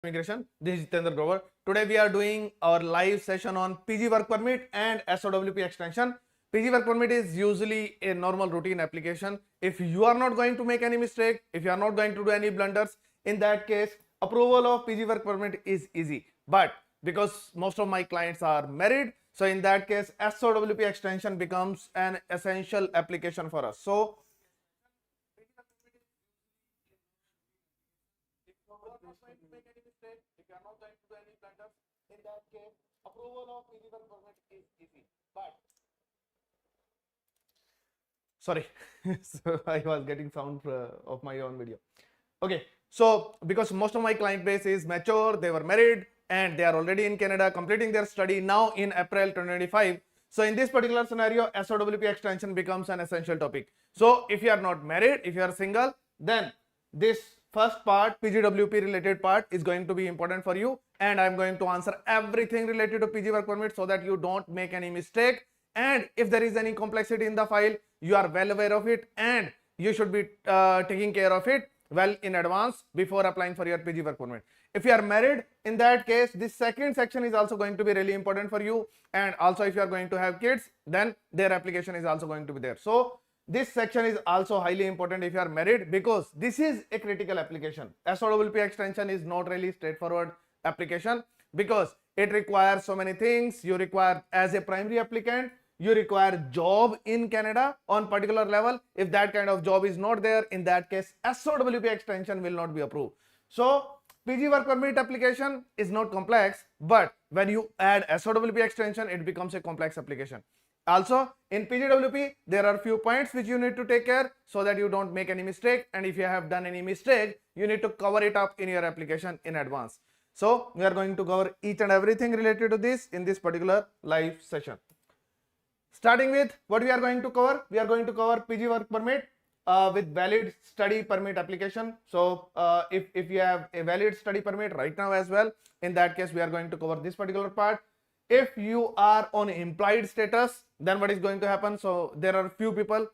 Immigration. This is Jitendra Grover. Today we are doing our live session on PG work permit and SOWP extension. PG work permit is usually a normal routine application. If you are not going to make any mistake, if you are not going to do any blunders, in that case, approval of PG work permit is easy. But because most of my clients are married, so in that case, SOWP extension becomes an essential application for us. So if you are not going to do any blunders, in that case, approval of PG work permit is easy. But sorry, so I was getting sound of my own video. Okay, so because most of my client base is mature, they were married and they are already in Canada completing their study now in April 2025. So in this particular scenario, SOWP extension becomes an essential topic. So if you are not married, if you are single, then this first part, PGWP related part, is going to be important for you, and I'm going to answer everything related to PG work permit so that you don't make any mistake. And if there is any complexity in the file, you are well aware of it and you should be taking care of it well in advance before applying for your PG work permit. If you are married, in that case, this second section is also going to be really important for you. And also if you are going to have kids, then their application is also going to be there. So this section is also highly important if you are married, because this is a critical application. SOWP extension is not really straightforward application because it requires so many things. You require, as a primary applicant, you require job in Canada on particular level. If that kind of job is not there, in that case, SOWP extension will not be approved. So PG work permit application is not complex, but when you add SOWP extension, it becomes a complex application. Also, in PGWP, there are few points which you need to take care so that you don't make any mistake. And if you have done any mistake, you need to cover it up in your application in advance. So we are going to cover each and everything related to this in this particular live session. Starting with what we are going to cover, we are going to cover PG work permit with valid study permit application. So if you have a valid study permit right now as well, in that case, we are going to cover this particular part. If you are on implied status, then what is going to happen? So there are few people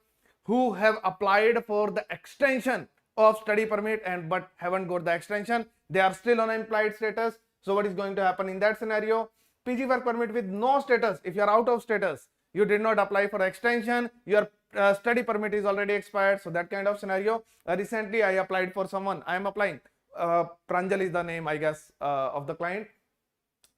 who have applied for the extension of study permit and but haven't got the extension. They are still on implied status. So what is going to happen in that scenario? PG work permit with no status. If you are out of status, you did not apply for extension, your study permit is already expired. So that kind of scenario. Recently I applied for someone. I am applying. Pranjal is the name, I guess, of the client.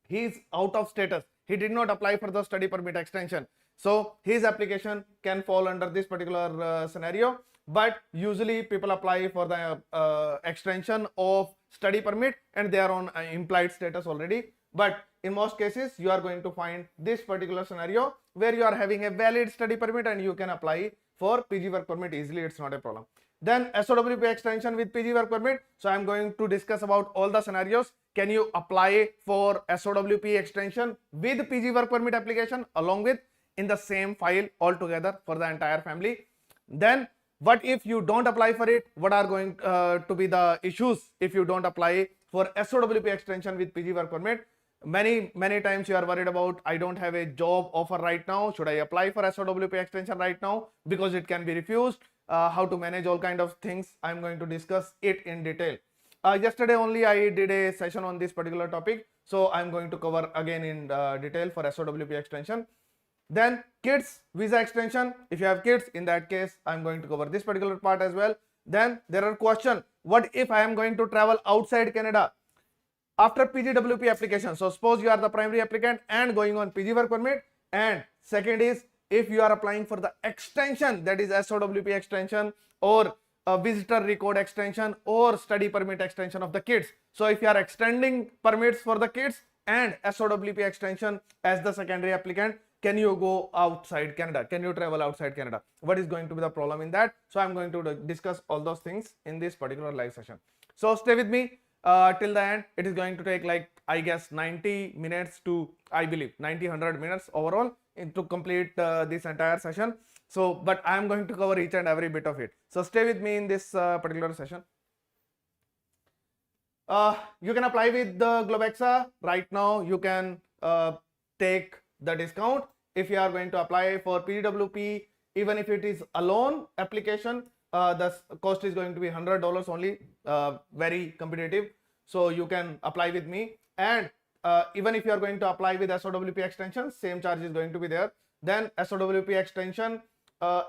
He is out of status. He did not apply for the study permit extension. So his application can fall under this particular scenario. But usually people apply for the extension of study permit and they are on implied status already. But in most cases, you are going to find this particular scenario where you are having a valid study permit and you can apply for PG work permit easily. It's not a problem. Then SOWP extension with PG work permit. So I'm going to discuss about all the scenarios. Can you apply for SOWP extension with PG work permit application along with in the same file altogether for the entire family? Then what if you don't apply for it? What are going to be the issues if you don't apply for SOWP extension with PG work permit? Many times you are worried about, I don't have a job offer right now. Should I apply for SOWP extension right now because it can be refused? How to manage all kind of things. I'm going to discuss it in detail. Yesterday only I did a session on this particular topic. So I'm going to cover again in detail for SOWP extension. Then kids visa extension. If you have kids, in that case, I'm going to cover this particular part as well. Then there are questions. What if I am going to travel outside Canada after PGWP application? So suppose you are the primary applicant and going on PG work permit. And second is, if you are applying for the extension, that is SOWP extension or a visitor record extension or study permit extension of the kids. So if you are extending permits for the kids and SOWP extension as the secondary applicant, can you go outside Canada? Can you travel outside Canada? What is going to be the problem in that? So I'm going to discuss all those things in this particular live session. So stay with me till the end. It is going to take like, I guess, 90 minutes to, I believe, 100 minutes overall to complete this entire session. So, but I am going to cover each and every bit of it. So stay with me in this particular session. You can apply with the Globexa right now. You can take the discount if you are going to apply for PGWP. Even if it is a loan application, the cost is going to be $100 only, very competitive. So you can apply with me, and even if you are going to apply with SOWP extension, same charge is going to be there. Then SOWP extension,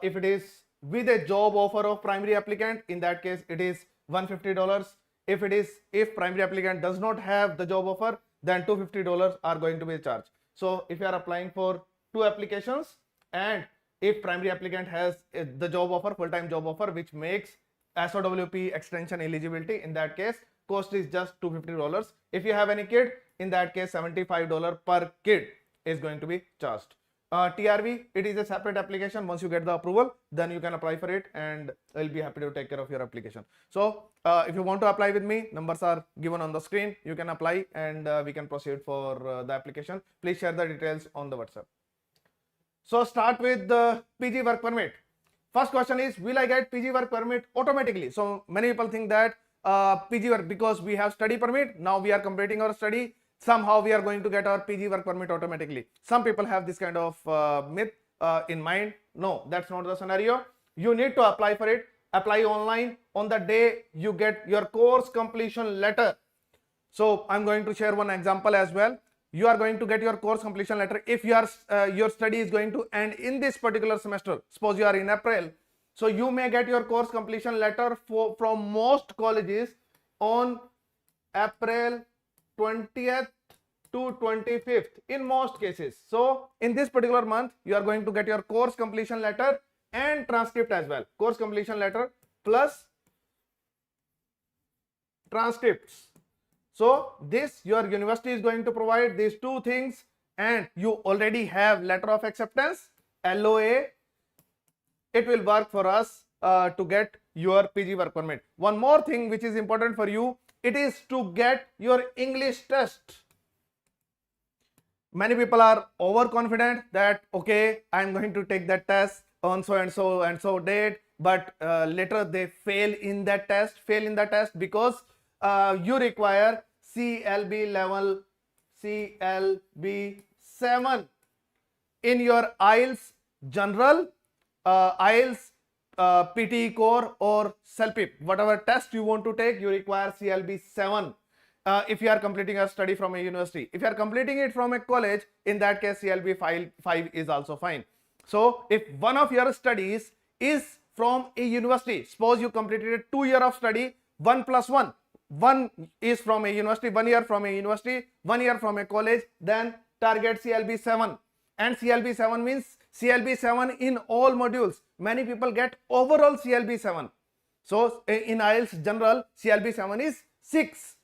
if it is with a job offer of primary applicant, in that case it is $150. If primary applicant does not have the job offer, then $250 are going to be charged. So if you are applying for 2 applications, and if primary applicant has the job offer, full-time job offer, which makes SOWP extension eligibility, in that case cost is just $250. If you have any kid, in that case $75 per kid is going to be charged. TRV, it is a separate application. Once you get the approval, then you can apply for it, and I'll be happy to take care of your application. So if you want to apply with me, numbers are given on the screen. You can apply, and we can proceed for the application. Please share the details on the WhatsApp. So start with the PG work permit. First question is, will I get PG work permit automatically? So many people think that PG work, because we have study permit, now we are completing our study, somehow we are going to get our PG work permit automatically. Some people have this kind of myth in mind. No, that's not the scenario. You need to apply for it. Apply online on the day you get your course completion letter. So I'm going to share one example as well. You are going to get your course completion letter if your study is going to end in this particular semester. Suppose you are in April, so you may get your course completion letter from most colleges on April 20th to 25th in most cases. So in this particular month, you are going to get your course completion letter and transcript as well. Course completion letter plus transcripts. So this, your university is going to provide these 2 things, and you already have letter of acceptance, LOA. It will work for us to get your PG work permit. One more thing which is important for you, it is to get your English test. Many people are overconfident that, okay, I am going to take that test on so and so date, but later they fail in that test, because you require CLB level, CLB 7 in your IELTS General, IELTS PT Core or SELPIP, whatever test you want to take, you require CLB 7 if you are completing a study from a university. If you are completing it from a college, in that case CLB 5 is also fine. So if one of your studies is from a university, suppose you completed a 2 year of study, 1 plus 1, 1 is from a university, 1 year from a university, 1 year from a college, then target CLB 7. And CLB 7 means CLB 7 in all modules. Many people get overall CLB 7. So in IELTS General, CLB 7 is 6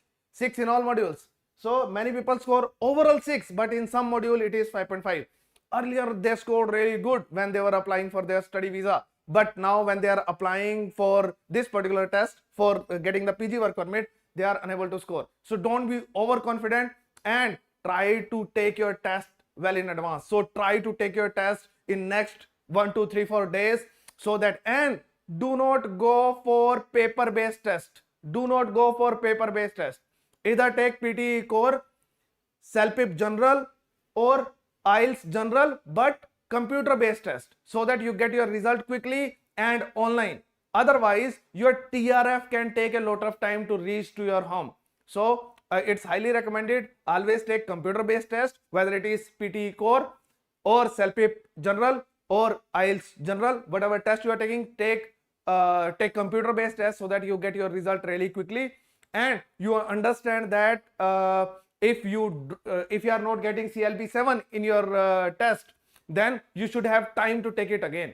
in all modules. So many people score overall 6, but in some module it is 5.5. Earlier they scored really good when they were applying for their study visa, but now when they are applying for this particular test for getting the PG work permit, they are unable to score. So don't be overconfident, and try to take your test well in advance. So try to take your test in next 1, 2, 3, 4 days, so that, and do not go for paper based test. Do not go for paper based test. Either take PT Core, SELPIP General or IELTS General, but computer based test, so that you get your result quickly and online. Otherwise your TRF can take a lot of time to reach to your home. So it's highly recommended, always take computer based test, whether it is PT Core or SELPIP General or IELTS General, whatever test you are taking, take computer based test, so that you get your result really quickly. And you understand that if you are not getting CLB 7 in your test, then you should have time to take it again.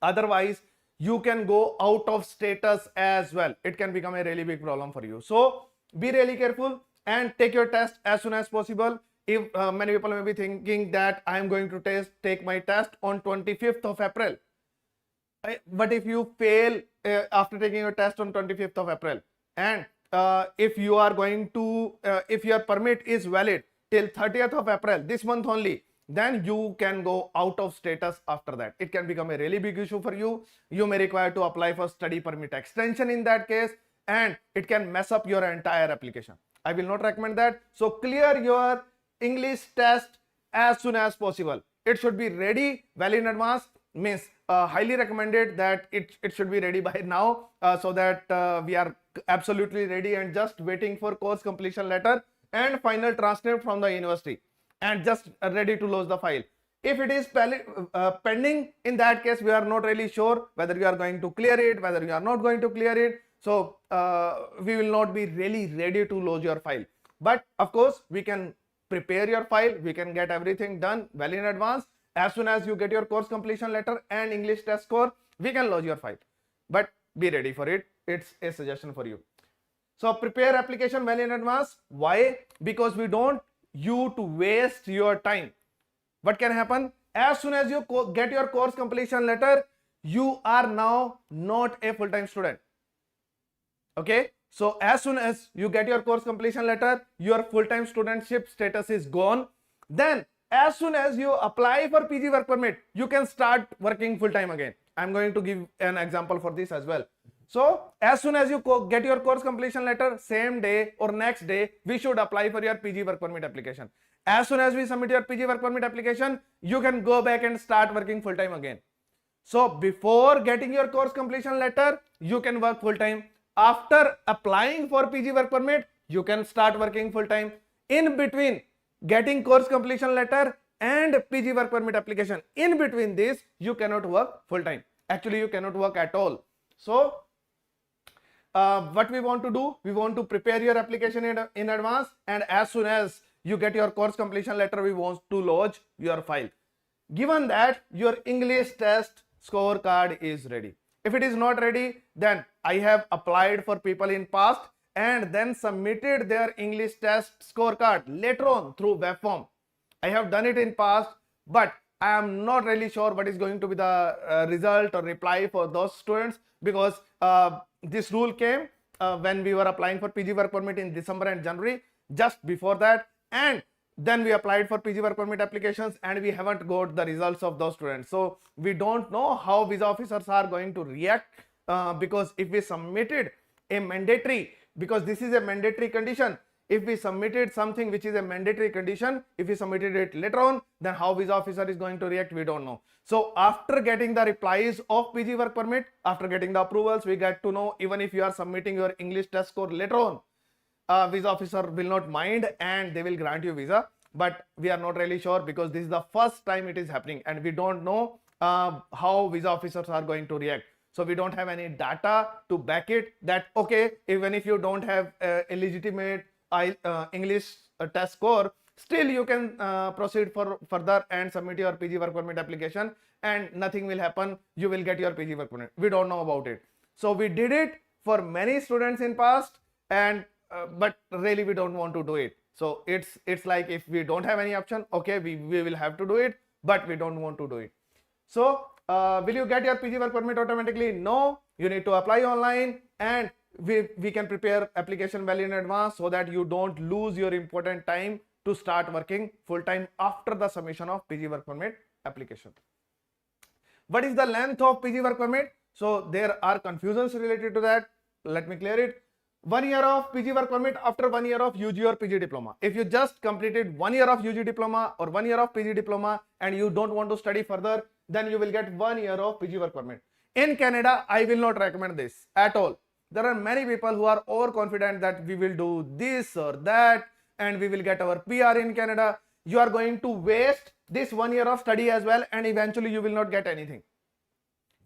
Otherwise you can go out of status as well. It can become a really big problem for you. So be really careful and take your test as soon as possible. If many people may be thinking that I am going to take my test on 25th of April. But if you fail after taking your test on 25th of April, and if you are going to, if your permit is valid till 30th of April, this month only, then you can go out of status after that. It can become a really big issue for you. You may require to apply for study permit extension in that case, and it can mess up your entire application. I will not recommend that. So clear your English test as soon as possible. It should be ready well in advance, means highly recommended that it should be ready by now, so that we are absolutely ready and just waiting for course completion letter and final transcript from the university and just ready to lodge the file. If it is pending, in that case we are not really sure whether you are going to clear it, whether you are not going to clear it. So we will not be really ready to lodge your file. But of course we can prepare your file, we can get everything done well in advance. As soon as you get your course completion letter and English test score, we can lodge your file. But be ready for it. It's a suggestion for you. So prepare application well in advance. Why? Because we don't you to waste your time. What can happen? As soon as you get your course completion letter, you are now not a full-time student. Okay, so as soon as you get your course completion letter, your full-time studentship status is gone. Then as soon as you apply for PG work permit, you can start working full-time again. I'm going to give an example for this as well. So as soon as you get your course completion letter, same day or next day, we should apply for your PG work permit application. As soon as we submit your PG work permit application, you can go back and start working full-time again. So before getting your course completion letter, you can work full-time. After applying for PG work permit, you can start working full-time. In between getting course completion letter and PG work permit application, in between this, you cannot work full-time. Actually, you cannot work at all. So what we want to do, we want to prepare your application in advance, and as soon as you get your course completion letter, we want to lodge your file. Given that your English test scorecard is ready. If it is not ready, then I have applied for people in past and then submitted their English test scorecard later on through web form. I have done it in past, but I am not really sure what is going to be the result or reply for those students, because this rule came when we were applying for PG work permit in December and January, just before that, and then we applied for PG work permit applications and we haven't got the results of those students. So we don't know how visa officers are going to react, because if we submitted a mandatory, because this is a mandatory condition, if we submitted something which is a mandatory condition, if we submitted it later on, then how visa officer is going to react, we don't know. So after getting the replies of PG work permit, after getting the approvals, we get to know even if you are submitting your English test score later on, visa officer will not mind and they will grant you visa. But we are not really sure, because this is the first time it is happening and we don't know how visa officers are going to react. So we don't have any data to back it that, okay, even if you don't have a legitimate English test score, still you can proceed further and submit your PG work permit application and nothing will happen, you will get your PG work permit. We don't know about it. So we did it for many students in past, and but really we don't want to do it. So it's like, if we don't have any option, okay, we will have to do it, but we don't want to do it. So will you get your PG work permit automatically? No, you need to apply online, and we can prepare application well in advance so that you don't lose your important time to start working full time after the submission of PG work permit application. What is the length of PG work permit? So there are confusions related to that. Let me clear it. 1 year of PG work permit after 1 year of UG or PG diploma. If you just completed 1 year of UG diploma or 1 year of PG diploma and you don't want to study further, then you will get 1 year of PG work permit. In Canada, I will not recommend this at all. There are many people who are overconfident that we will do this or that and we will get our PR in Canada. You are going to waste this 1 year of study as well, and eventually you will not get anything.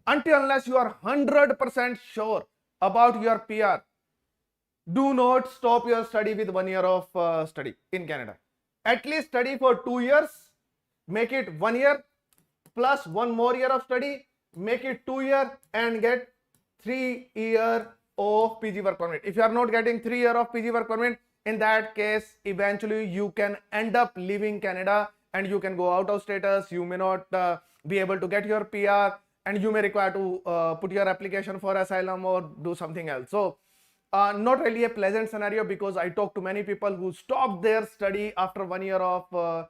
Until unless you are 100% sure about your PR, do not stop your study with 1 year of study in Canada. At least study for 2 years, make it 1 year plus 1 more year of study, make it 2 years and get 3 years of PG work permit. If you are not getting 3 years of PG work permit, in that case, eventually you can end up leaving Canada and you can go out of status. You may not be able to get your PR and you may require to put your application for asylum or do something else. So not really a pleasant scenario, because I talked to many people who stopped their study after 1 year of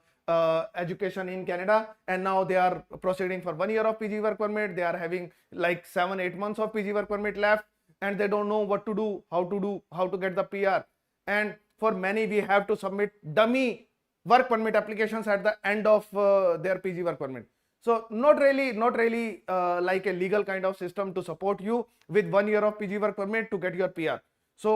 education in Canada, and now they are proceeding for 1 year of PG work permit. They are having like 7-8 months of PG work permit left, and they don't know what to do, how to get the PR. And for many, we have to submit dummy work permit applications at the end of their PG work permit. So not really like a legal kind of system to support you with 1 year of PG work permit to get your PR. So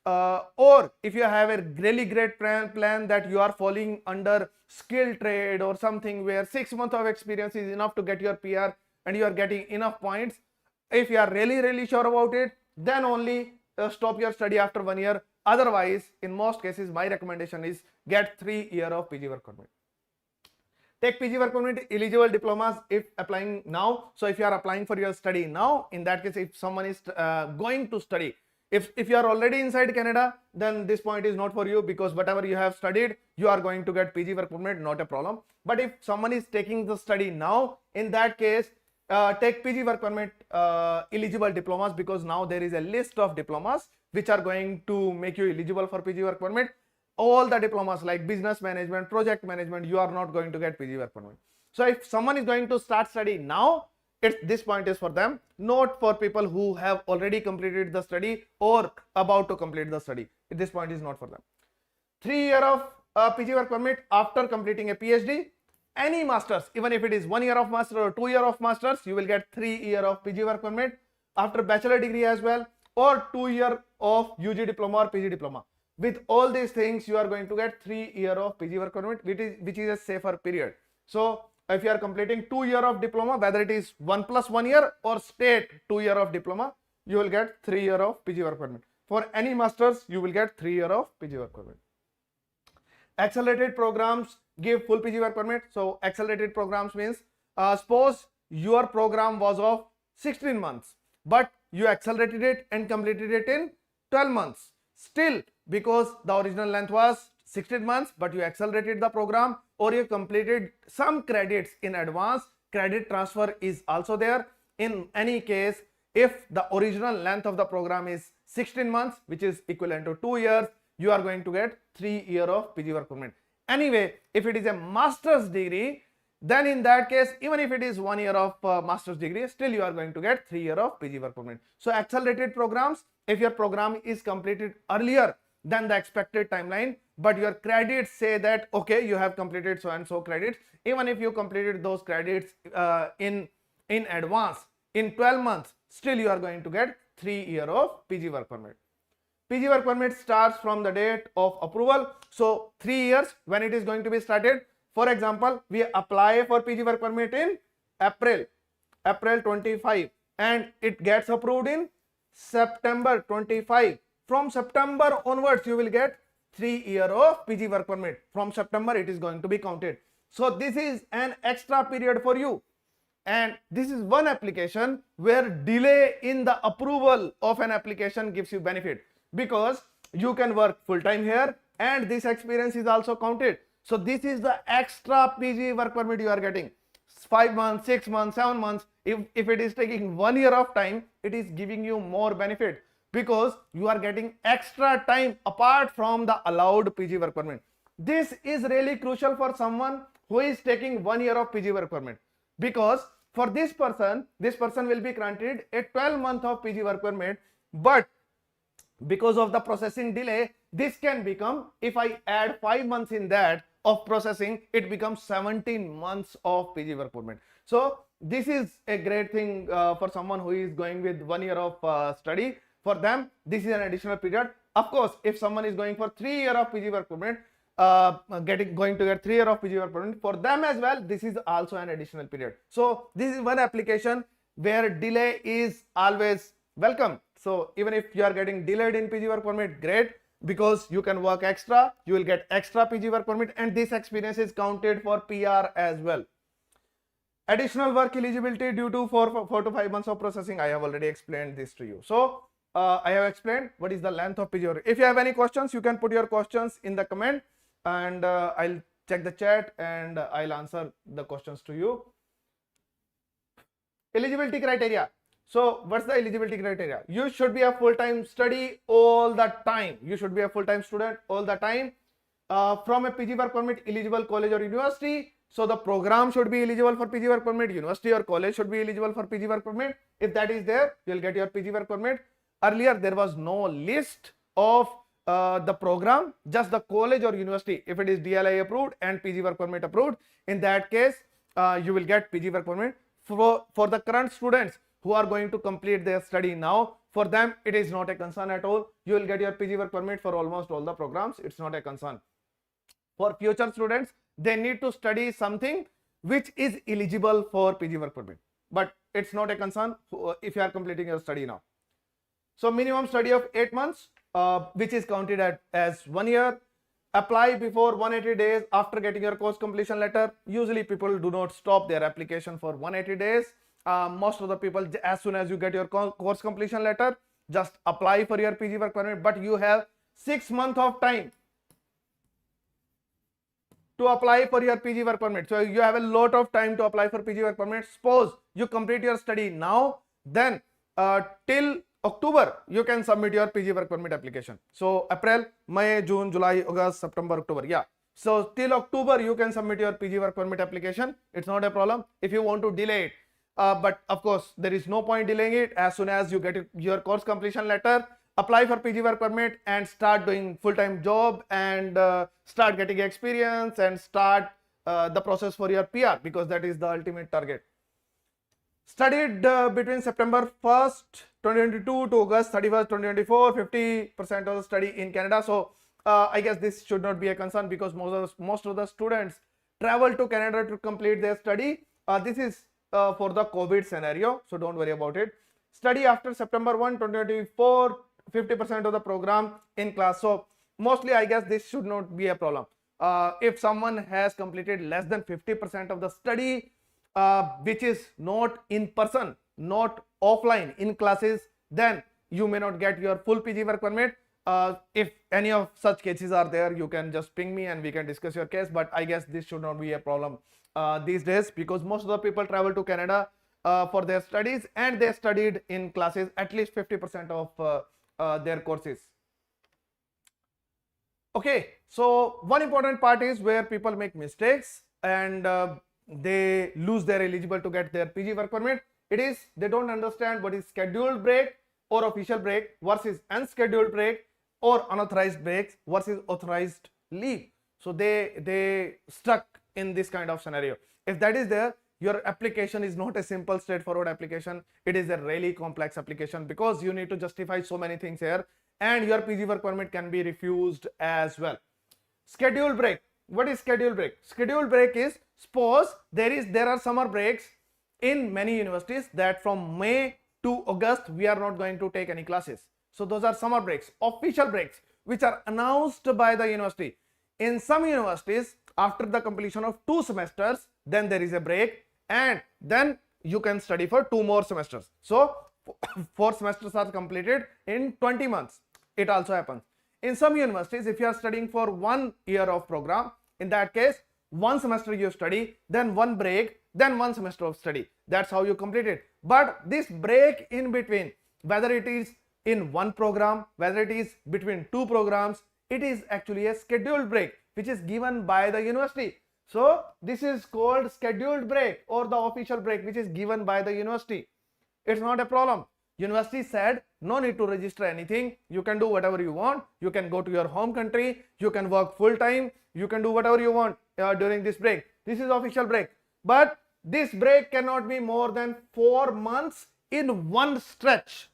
or if you have a really great plan that you are falling under skill trade or something where 6 months of experience is enough to get your PR and you are getting enough points, if you are really sure about it, then only stop your study after 1 year. Otherwise, in most cases, my recommendation is get 3 years of PG work permit. Take PG work permit eligible diplomas if applying now. So if you are applying for your study now, in that case, if someone is going to study, if you are already inside Canada, then this point is not for you, because whatever you have studied, you are going to get PG work permit, not a problem. But if someone is taking the study now, in that case, take PG work permit eligible diplomas, because now there is a list of diplomas which are going to make you eligible for PG work permit. All the diplomas like business management, project management, you are not going to get PG work permit. So if someone is going to start study now, this point is for them, not for people who have already completed the study or about to complete the study. This point is not for them. 3 years of PG work permit after completing a PhD. Any masters, even if it is 1 year of master or 2 years of masters, you will get 3 years of PG work permit. After bachelor degree as well, or 2 years of UG diploma or PG diploma. With all these things, you are going to get 3 years of PG work permit, which is a safer period. So if you are completing 2 years of diploma, whether it is 1 + 1 year or straight 2 years of diploma, you will get 3 years of PG work permit. For any masters, you will get 3 years of PG work permit. Accelerated programs give full PG work permit. So accelerated programs means suppose your program was of 16 months, but you accelerated it and completed it in 12 months. Still, because the original length was 16 months, but you accelerated the program or you completed some credits in advance, credit transfer is also there. In any case, if the original length of the program is 16 months, which is equivalent to 2 years, you are going to get 3 years of PG work permit. Anyway, if it is a master's degree, then in that case, even if it is 1 year of master's degree, still you are going to get 3 years of PG work permit. So accelerated programs, if your program is completed earlier than the expected timeline, but your credits say that, okay, you have completed so and so credits, even if you completed those credits in advance, in 12 months, still you are going to get 3 years of PG work permit. PG work permit starts from the date of approval. So 3 years when it is going to be started. For example, we apply for PG work permit in April 25, and it gets approved in September 25. From September onwards, you will get 3 years of PG work permit. From September, it is going to be counted. So this is an extra period for you. And this is one application where delay in the approval of an application gives you benefit, because you can work full-time here and this experience is also counted. So this is the extra PG work permit you are getting. 5 months, 6 months, 7 months. If it is taking 1 year of time, it is giving you more benefit, because you are getting extra time apart from the allowed PG work permit. This is really crucial for someone who is taking 1 year of PG work permit, because for this person will be granted a 12 month of PG work permit, but because of the processing delay, this can become, if I add 5 months in that of processing, it becomes 17 months of PG work permit. So this is a great thing for someone who is going with 1 year of study. For them, this is an additional period. Of course, if someone is going for 3 years of PG work permit, going to get 3 years of PG work permit, for them as well, this is also an additional period. So this is one application where delay is always welcome. So even if you are getting delayed in PG work permit, great, because you can work extra, you will get extra PG work permit, and this experience is counted for PR as well. Additional work eligibility due to 4 to 5 months of processing. I have already explained this to you. So I have explained what is the length of PG work. If you have any questions, you can put your questions in the comment, and I'll check the chat and I'll answer the questions to you. Eligibility criteria. So what's the eligibility criteria? You should be a full-time study all the time. You should be a full-time student all the time from a PG work permit eligible college or university. So the program should be eligible for PG work permit. University or college should be eligible for PG work permit. If that is there, you'll get your PG work permit. Earlier, there was no list of the program, just the college or university. If it is DLI approved and PG work permit approved, in that case, you will get PG work permit. For the current students who are going to complete their study now, For them, it is not a concern at all. You will get your PG work permit for almost all the programs. It's not a concern. For future students, they need to study something which is eligible for PG work permit, but it's not a concern if you are completing your study now. So minimum study of 8 months, which is counted as 1 year. Apply before 180 days after getting your course completion letter. Usually people do not stop their application for 180 days. Most of the people, as soon as you get your course completion letter, just apply for your PG work permit, but you have 6 months of time to apply for your PG work permit. So you have a lot of time to apply for PG work permit. Suppose you complete your study now, then till October you can submit your PG work permit application. So April, May, June, July, August, September, October, yeah. So till October you can submit your PG work permit application. It's not a problem if you want to delay it. But of course there is no point delaying it. As soon as you get your course completion letter, apply for PG work permit and start doing full-time job and start getting experience and start the process for your PR, because that is the ultimate target. Studied between September 1st, 2022 to August 31st, 2024, 50% of the study in Canada. So I guess this should not be a concern, because most of the students travel to Canada to complete their study. This is for the COVID scenario, so don't worry about it. Study after September 1, 2024, 50% of the program in class. So mostly I guess this should not be a problem. If someone has completed less than 50% of the study, which is not in person, not offline in classes, then you may not get your full PG work permit. If any of such cases are there, you can just ping me and we can discuss your case, but I guess this should not be a problem these days, because most of the people travel to Canada for their studies and they studied in classes at least 50% of their courses. Okay, so one important part is where people make mistakes and they lose their eligible to get their PG work permit. It is they don't understand what is scheduled break or official break versus unscheduled break or unauthorized breaks versus authorized leave. So they stuck in this kind of scenario. If that is there, your application is not a simple straightforward application. It is a really complex application, because you need to justify so many things here, and your PG work permit can be refused as well. Scheduled break. What is scheduled break? Scheduled break is, suppose there are summer breaks in many universities that from May to August we are not going to take any classes. So those are summer breaks, official breaks, which are announced by the university. In some universities, after the completion of 2 semesters, then there is a break, and then you can study for 2 more semesters. So 4 semesters are completed in 20 months. It also happens. In some universities, if you are studying for 1 year of program, in that case, 1 semester you study, then 1 break, then 1 semester of study. That's how you complete it. But this break in between, whether it is in 1 program, whether it is between 2 programs, it is actually a scheduled break which is given by the university. So this is called scheduled break or the official break which is given by the university. It's not a problem. University said no need to register anything. You can do whatever you want. You can go to your home country. You can work full time. You can do whatever you want during this break. This is official break. But this break cannot be more than 4 months in one stretch.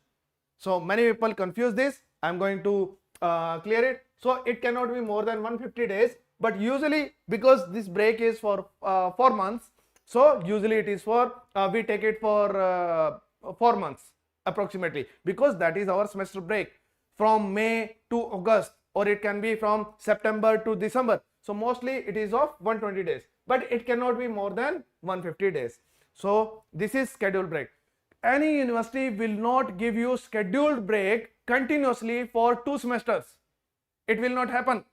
So many people confuse this. I'm going to clear it. So it cannot be more than 150 days. But usually, because this break is for 4 months, so usually it is for we take it for 4 months approximately, because that is our semester break from May to August, or it can be from September to December. So mostly it is of 120 days, but it cannot be more than 150 days. So this is scheduled break. Any university will not give you scheduled break continuously for 2 semesters. It will not happen.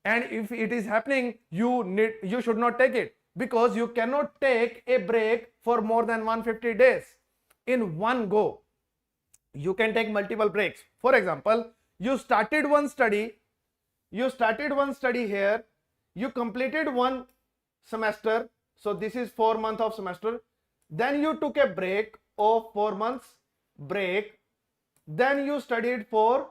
And if it is happening, you should not take it, because you cannot take a break for more than 150 days in one go. You can take multiple breaks. For example, you started one study here, you completed 1 semester, so this is 4 months of semester, then you took a break of 4 months break, then you studied for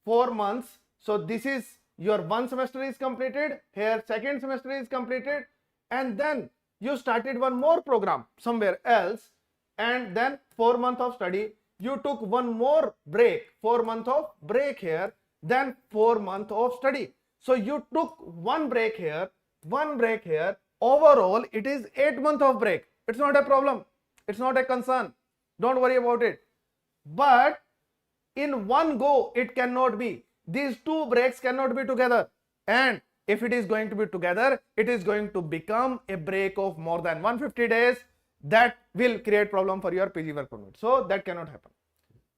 4 months, so this is your 1 semester is completed, here 2nd semester is completed, and then you started 1 more program somewhere else, and then 4 months of study. you took one more break, 4 months of break here, then 4 months of study. So you took one break here, one break here. Overall, it is 8 months of break. It's not a problem. It's not a concern. Don't worry about it. But in one go, it cannot be. These two breaks cannot be together. And if it is going to be together, it is going to become a break of more than 150 days. That will create problem for your PG work permit. So that cannot happen.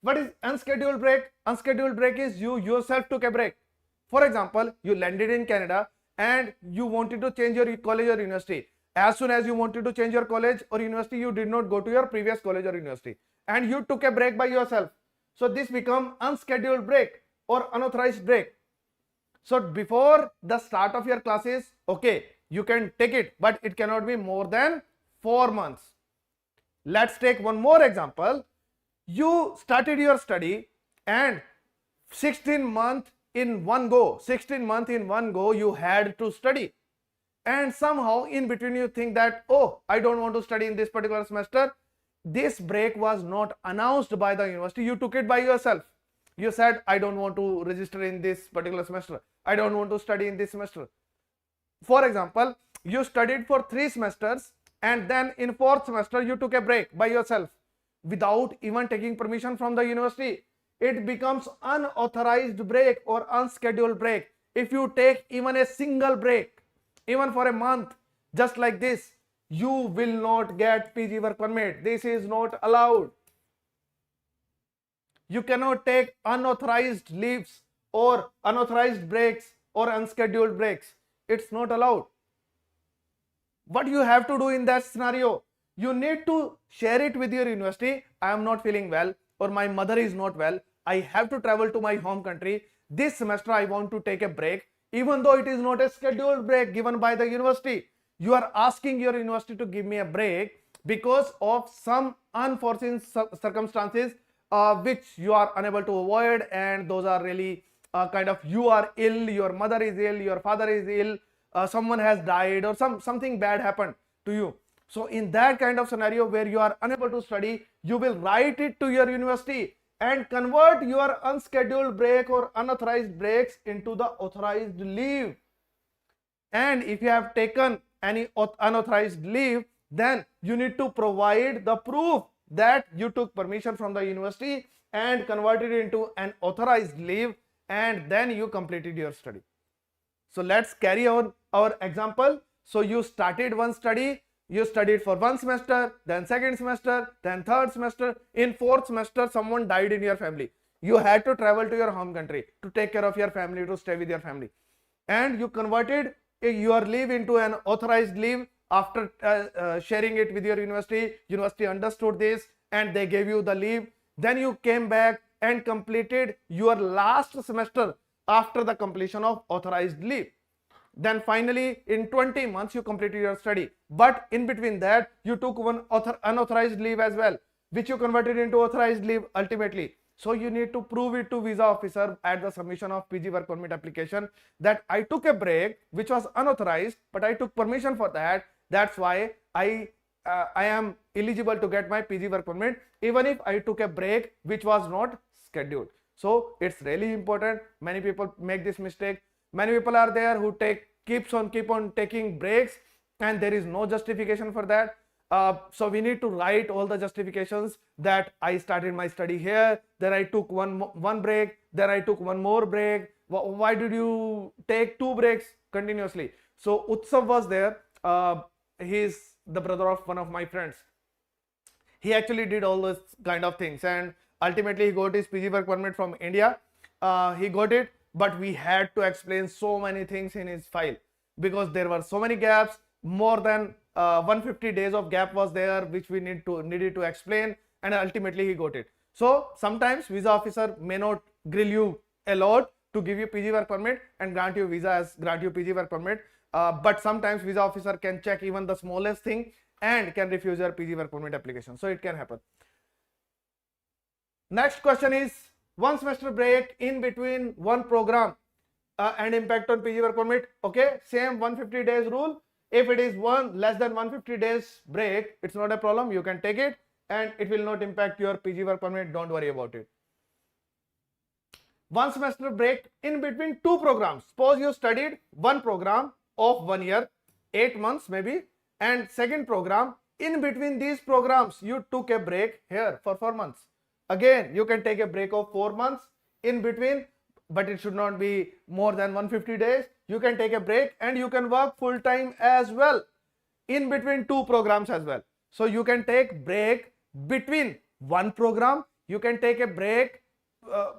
What is unscheduled break? Unscheduled break is you yourself took a break. For example, you landed in Canada and you wanted to change your college or university. As soon as you wanted to change your college or university, you did not go to your previous college or university and you took a break by yourself. So this become unscheduled break or unauthorized break. So before the start of your classes, okay, you can take it, but it cannot be more than 4 months. Let's take one more example. You started your study and 16 months in one go, 16 months in one go you had to study. And somehow in between you think that, oh, I don't want to study in this particular semester. This break was not announced by the university. You took it by yourself. You said, I don't want to register in this particular semester. I don't want to study in this semester. For example, you studied for 3 semesters and then in 4th semester you took a break by yourself without even taking permission from the university. It becomes unauthorized break or unscheduled break. If you take even a single break, even for a month, just like this, you will not get PG work permit. This is not allowed. You cannot take unauthorized leaves or unauthorized breaks or unscheduled breaks. It's not allowed. What you have to do in that scenario? You need to share it with your university. I am not feeling well or my mother is not well. I have to travel to my home country. This semester I want to take a break. Even though it is not a scheduled break given by the university, you are asking your university to give me a break because of some unforeseen circumstances which you are unable to avoid, and those are really kind of you are ill, your mother is ill, your father is ill, someone has died or something bad happened to you. So in that kind of scenario where you are unable to study, you will write it to your university and convert your unscheduled break or unauthorized breaks into the authorized leave. And if you have taken any unauthorized leave, then you need to provide the proof that you took permission from the university and converted it into an authorized leave, and then you completed your study. So let's carry on our example. So you started one study, you studied for 1 semester, then 2nd semester, then 3rd semester. In 4th semester, someone died in your family. You had to travel to your home country to take care of your family, to stay with your family. And you converted your leave into an authorized leave after sharing it with your university. University understood this and they gave you the leave. Then you came back and completed your last semester after the completion of authorized leave. Then finally in 20 months you completed your study, but in between that you took one unauthorized leave as well, which you converted into authorized leave ultimately. So you need to prove it to visa officer at the submission of PG work permit application that I took a break which was unauthorized, but I took permission for that. That's why I am eligible to get my PG work permit even if I took a break which was not scheduled. So it's really important. Many people make this mistake. Many people are there who keep on taking breaks and there is no justification for that. So we need to write all the justifications that I started my study here, then I took one break, then I took one more break. Why did you take 2 breaks continuously? So Utsav was there. He's the brother of one of my friends. He actually did all those kind of things and ultimately he got his PG work permit from India. He got it, but we had to explain so many things in his file because there were so many gaps. More than 150 days of gap was there which we needed to explain, and ultimately he got it. So sometimes visa officer may not grill you a lot to give you PG work permit and grant you PG work permit, but sometimes visa officer can check even the smallest thing and can refuse your PG work permit application. So it can happen. Next question is 1 semester break in between one program and impact on PG work permit. Okay, same 150 days rule. If it is less than 150 days break, it's not a problem. You can take it and it will not impact your PG work permit. Don't worry about it. 1 semester break in between 2 programs. Suppose you studied one program of 1 year, 8 months maybe, and second program. In between these programs, you took a break here for 4 months. Again, you can take a break of 4 months in between, but it should not be more than 150 days. You can take a break and you can work full time as well in between 2 programs as well. So you can take break between one program, you can take a break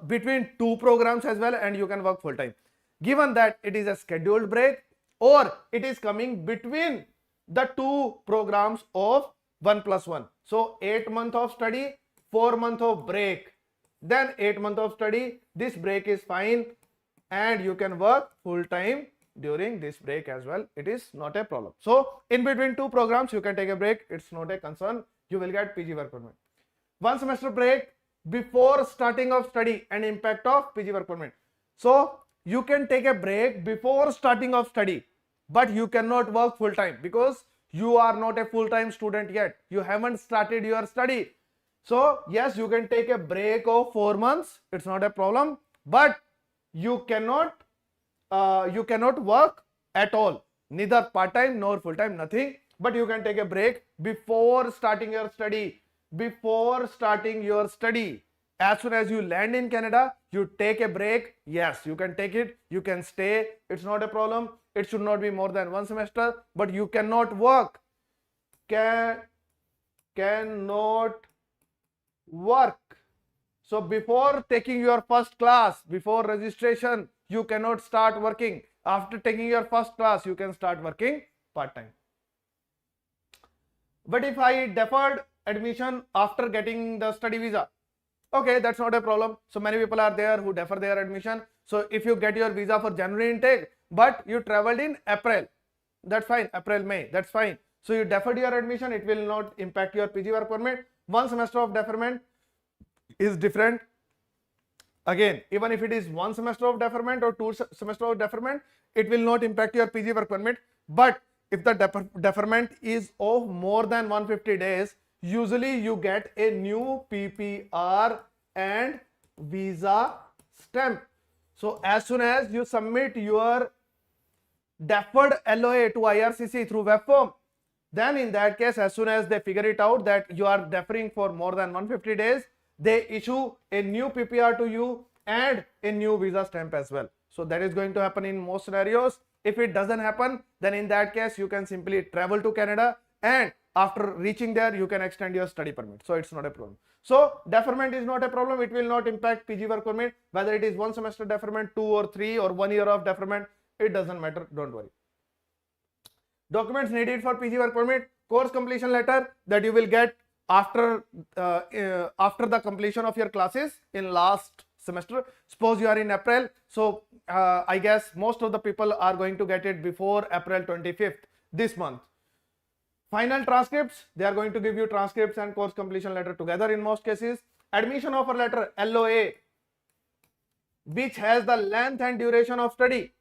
between 2 programs as well, and you can work full time. Given that it is a scheduled break or it is coming between the 2 programs of 1+1. So 8 months of study, 4 months of break, then 8 months of study. This break is fine and you can work full time during this break as well. It is not a problem. So in between 2 programs you can take a break. It's not a concern. You will get PG work permit. 1 semester break before starting of study and impact of PG work permit. So you can take a break before starting of study, but you cannot work full time because you are not a full time student yet. You haven't started your study. So yes, you can take a break of 4 months. It's not a problem, but you cannot work at all, neither part time nor full time, nothing. But you can take a break before starting your study. Before starting your study, as soon as you land in Canada, you take a break. Yes, you can take it, you can stay, it's not a problem. It should not be more than 1 semester, but you cannot work. Cannot work. So before taking your first class, before registration, you cannot start working. After taking your first class, you can start working part-time. But if I deferred admission after getting the study visa, okay, that's not a problem. So many people are there who defer their admission. So if you get your visa for January intake, but you traveled in April, that's fine. April, May, that's fine. So you deferred your admission, it will not impact your PG work permit. 1 semester of deferment is different. Again, even if it is 1 semester of deferment or 2 semester of deferment, it will not impact your PG work permit. But if the deferment is of more than 150 days, usually you get a new PPR and visa stamp. So as soon as you submit your deferred LOA to IRCC through web form, then in that case, as soon as they figure it out that you are deferring for more than 150 days, they issue a new PPR to you and a new visa stamp as well. So that is going to happen in most scenarios. If it doesn't happen, then in that case, you can simply travel to Canada, and after reaching there, you can extend your study permit. So it's not a problem. So deferment is not a problem. It will not impact PG work permit, whether it is 1 semester deferment, 2 or 3 or 1 year of deferment. It doesn't matter. Don't worry. Documents needed for PG work permit: course completion letter that you will get after the completion of your classes in last semester. Suppose you are in April, so I guess most of the people are going to get it before April 25th this month. Final transcripts, they are going to give you transcripts and course completion letter together in most cases. Admission offer letter, LOA, which has the length and duration of study.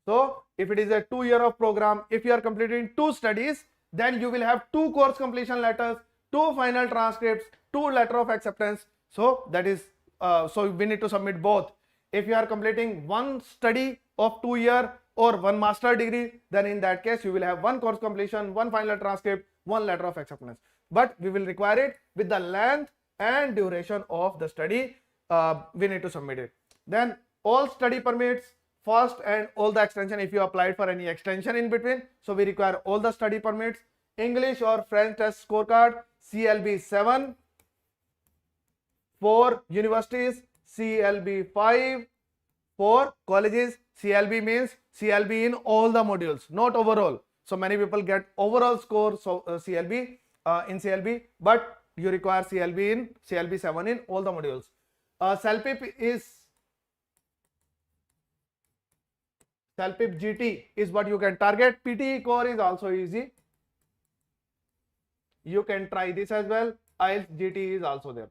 So if it is a 2 year of program, if you are completing 2 studies, then you will have 2 course completion letters, 2 final transcripts, 2 letter of acceptance. So that is so we need to submit both. If you are completing 1 study of 2 year or 1 master degree, then in that case you will have 1 course completion, 1 final transcript, 1 letter of acceptance. But we will require it with the length and duration of the study. We need to submit it. Then all study permits first and all the extension, if you applied for any extension in between, so we require all the study permits. English or French test scorecard, CLB 7 for universities, CLB 5 for colleges. CLB means CLB in all the modules, not overall. So many people get overall score, so CLB in CLB, but you require CLB 7 in all the modules. CELPIP GT is what you can target. PTE core is also easy. You can try this as well. IELTS GT is also there.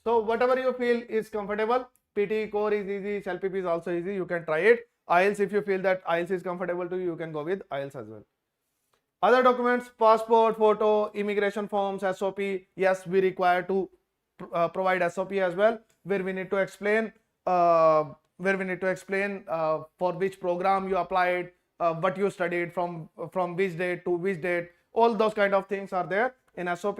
So whatever you feel is comfortable. PTE core is easy, CELPIP is also easy. You can try it. IELTS, if you feel that IELTS is comfortable to you, you can go with IELTS as well. Other documents, passport, photo, immigration forms, SOP. Yes, we require to provide SOP as well, where we need to explain for which program you applied, what you studied, from which date to which date. All those kind of things are there in SOP.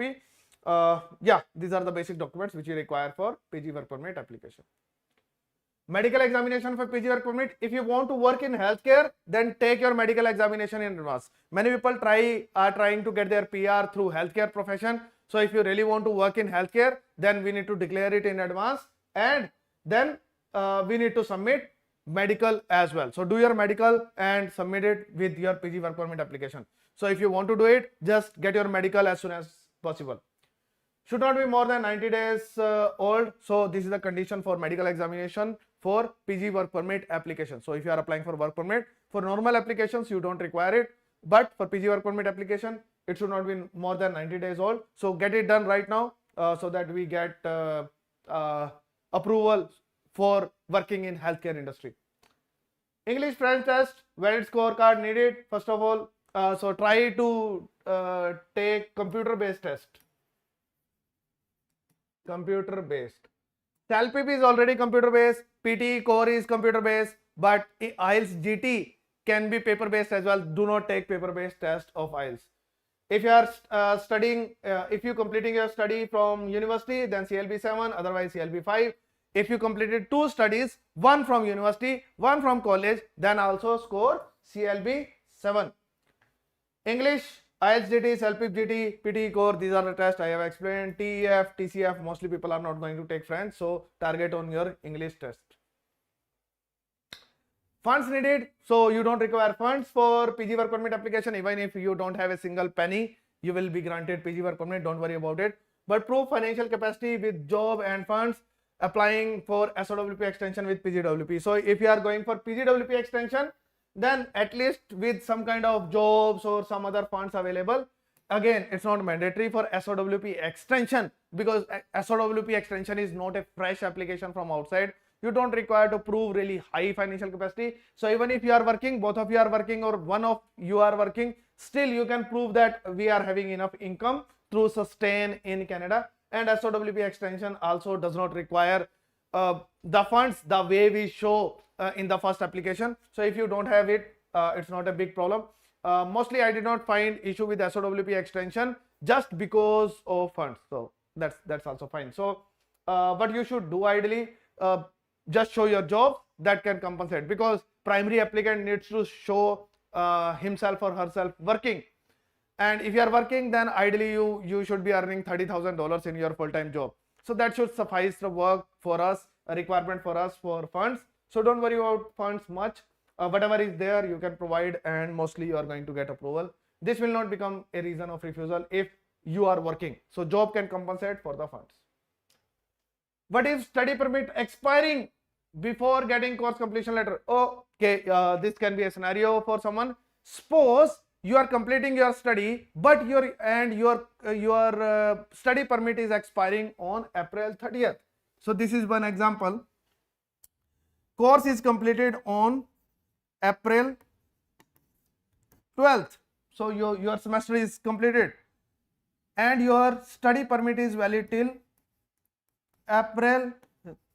Yeah, these are the basic documents which you require for PG work permit application. Medical examination for PG work permit. If you want to work in healthcare, then take your medical examination in advance. Many people are trying to get their PR through healthcare profession. So if you really want to work in healthcare, then we need to declare it in advance, and then we need to submit medical as well. So do your medical and submit it with your PG work permit application. So if you want to do it, just get your medical as soon as possible. Should not be more than 90 days old. So this is the condition for medical examination for PG work permit application. So if you are applying for work permit, for normal applications you don't require it, but for PG work permit application it should not be more than 90 days old. So get it done right now so that we get approval for working in healthcare industry. English French test, valid scorecard needed. First of all, so try to take computer based test. Computer based. SOWP is already computer based, PT core is computer based, but IELTS GT can be paper based as well. Do not take paper based test of IELTS. If you are studying, if you completing your study from university, then CLB 7, otherwise CLB 5. If you completed 2 studies, 1 from university, 1 from college, then also score CLB 7. English, IELTS GT, SOWP GT, PT core, these are the tests I have explained. TEF, TCF, mostly people are not going to take French, so target on your English test. Funds needed, so you don't require funds for PG work permit application. Even if you don't have a single penny, you will be granted PG work permit, don't worry about it. But prove financial capacity with job and funds, applying for SOWP extension with PGWP. So if you are going for PGWP extension, then at least with some kind of jobs or some other funds available. Again, it's not mandatory for SOWP extension, because SOWP extension is not a fresh application from outside. You don't require to prove really high financial capacity. So even if you are working, both of you are working, or one of you are working, still you can prove that we are having enough income through sustain in Canada. And SOWP extension also does not require the funds the way we show in the first application. So if you don't have it, it's not a big problem. Mostly I did not find issue with SOWP extension just because of funds. So that's also fine. So what you should do ideally, just show your job that can compensate, because primary applicant needs to show himself or herself working. And if you are working, then ideally you should be earning $30,000 in your full-time job. So that should suffice the work for us, a requirement for us for funds. So don't worry about funds much. Whatever is there you can provide, and mostly you are going to get approval. This will not become a reason of refusal if you are working. So job can compensate for the funds. What if study permit expiring before getting course completion letter? Okay, this can be a scenario for someone. Suppose you are completing your study, but your study permit is expiring on April 30th. So this is one example. Course is completed on April 12th. So your semester is completed, and your study permit is valid till April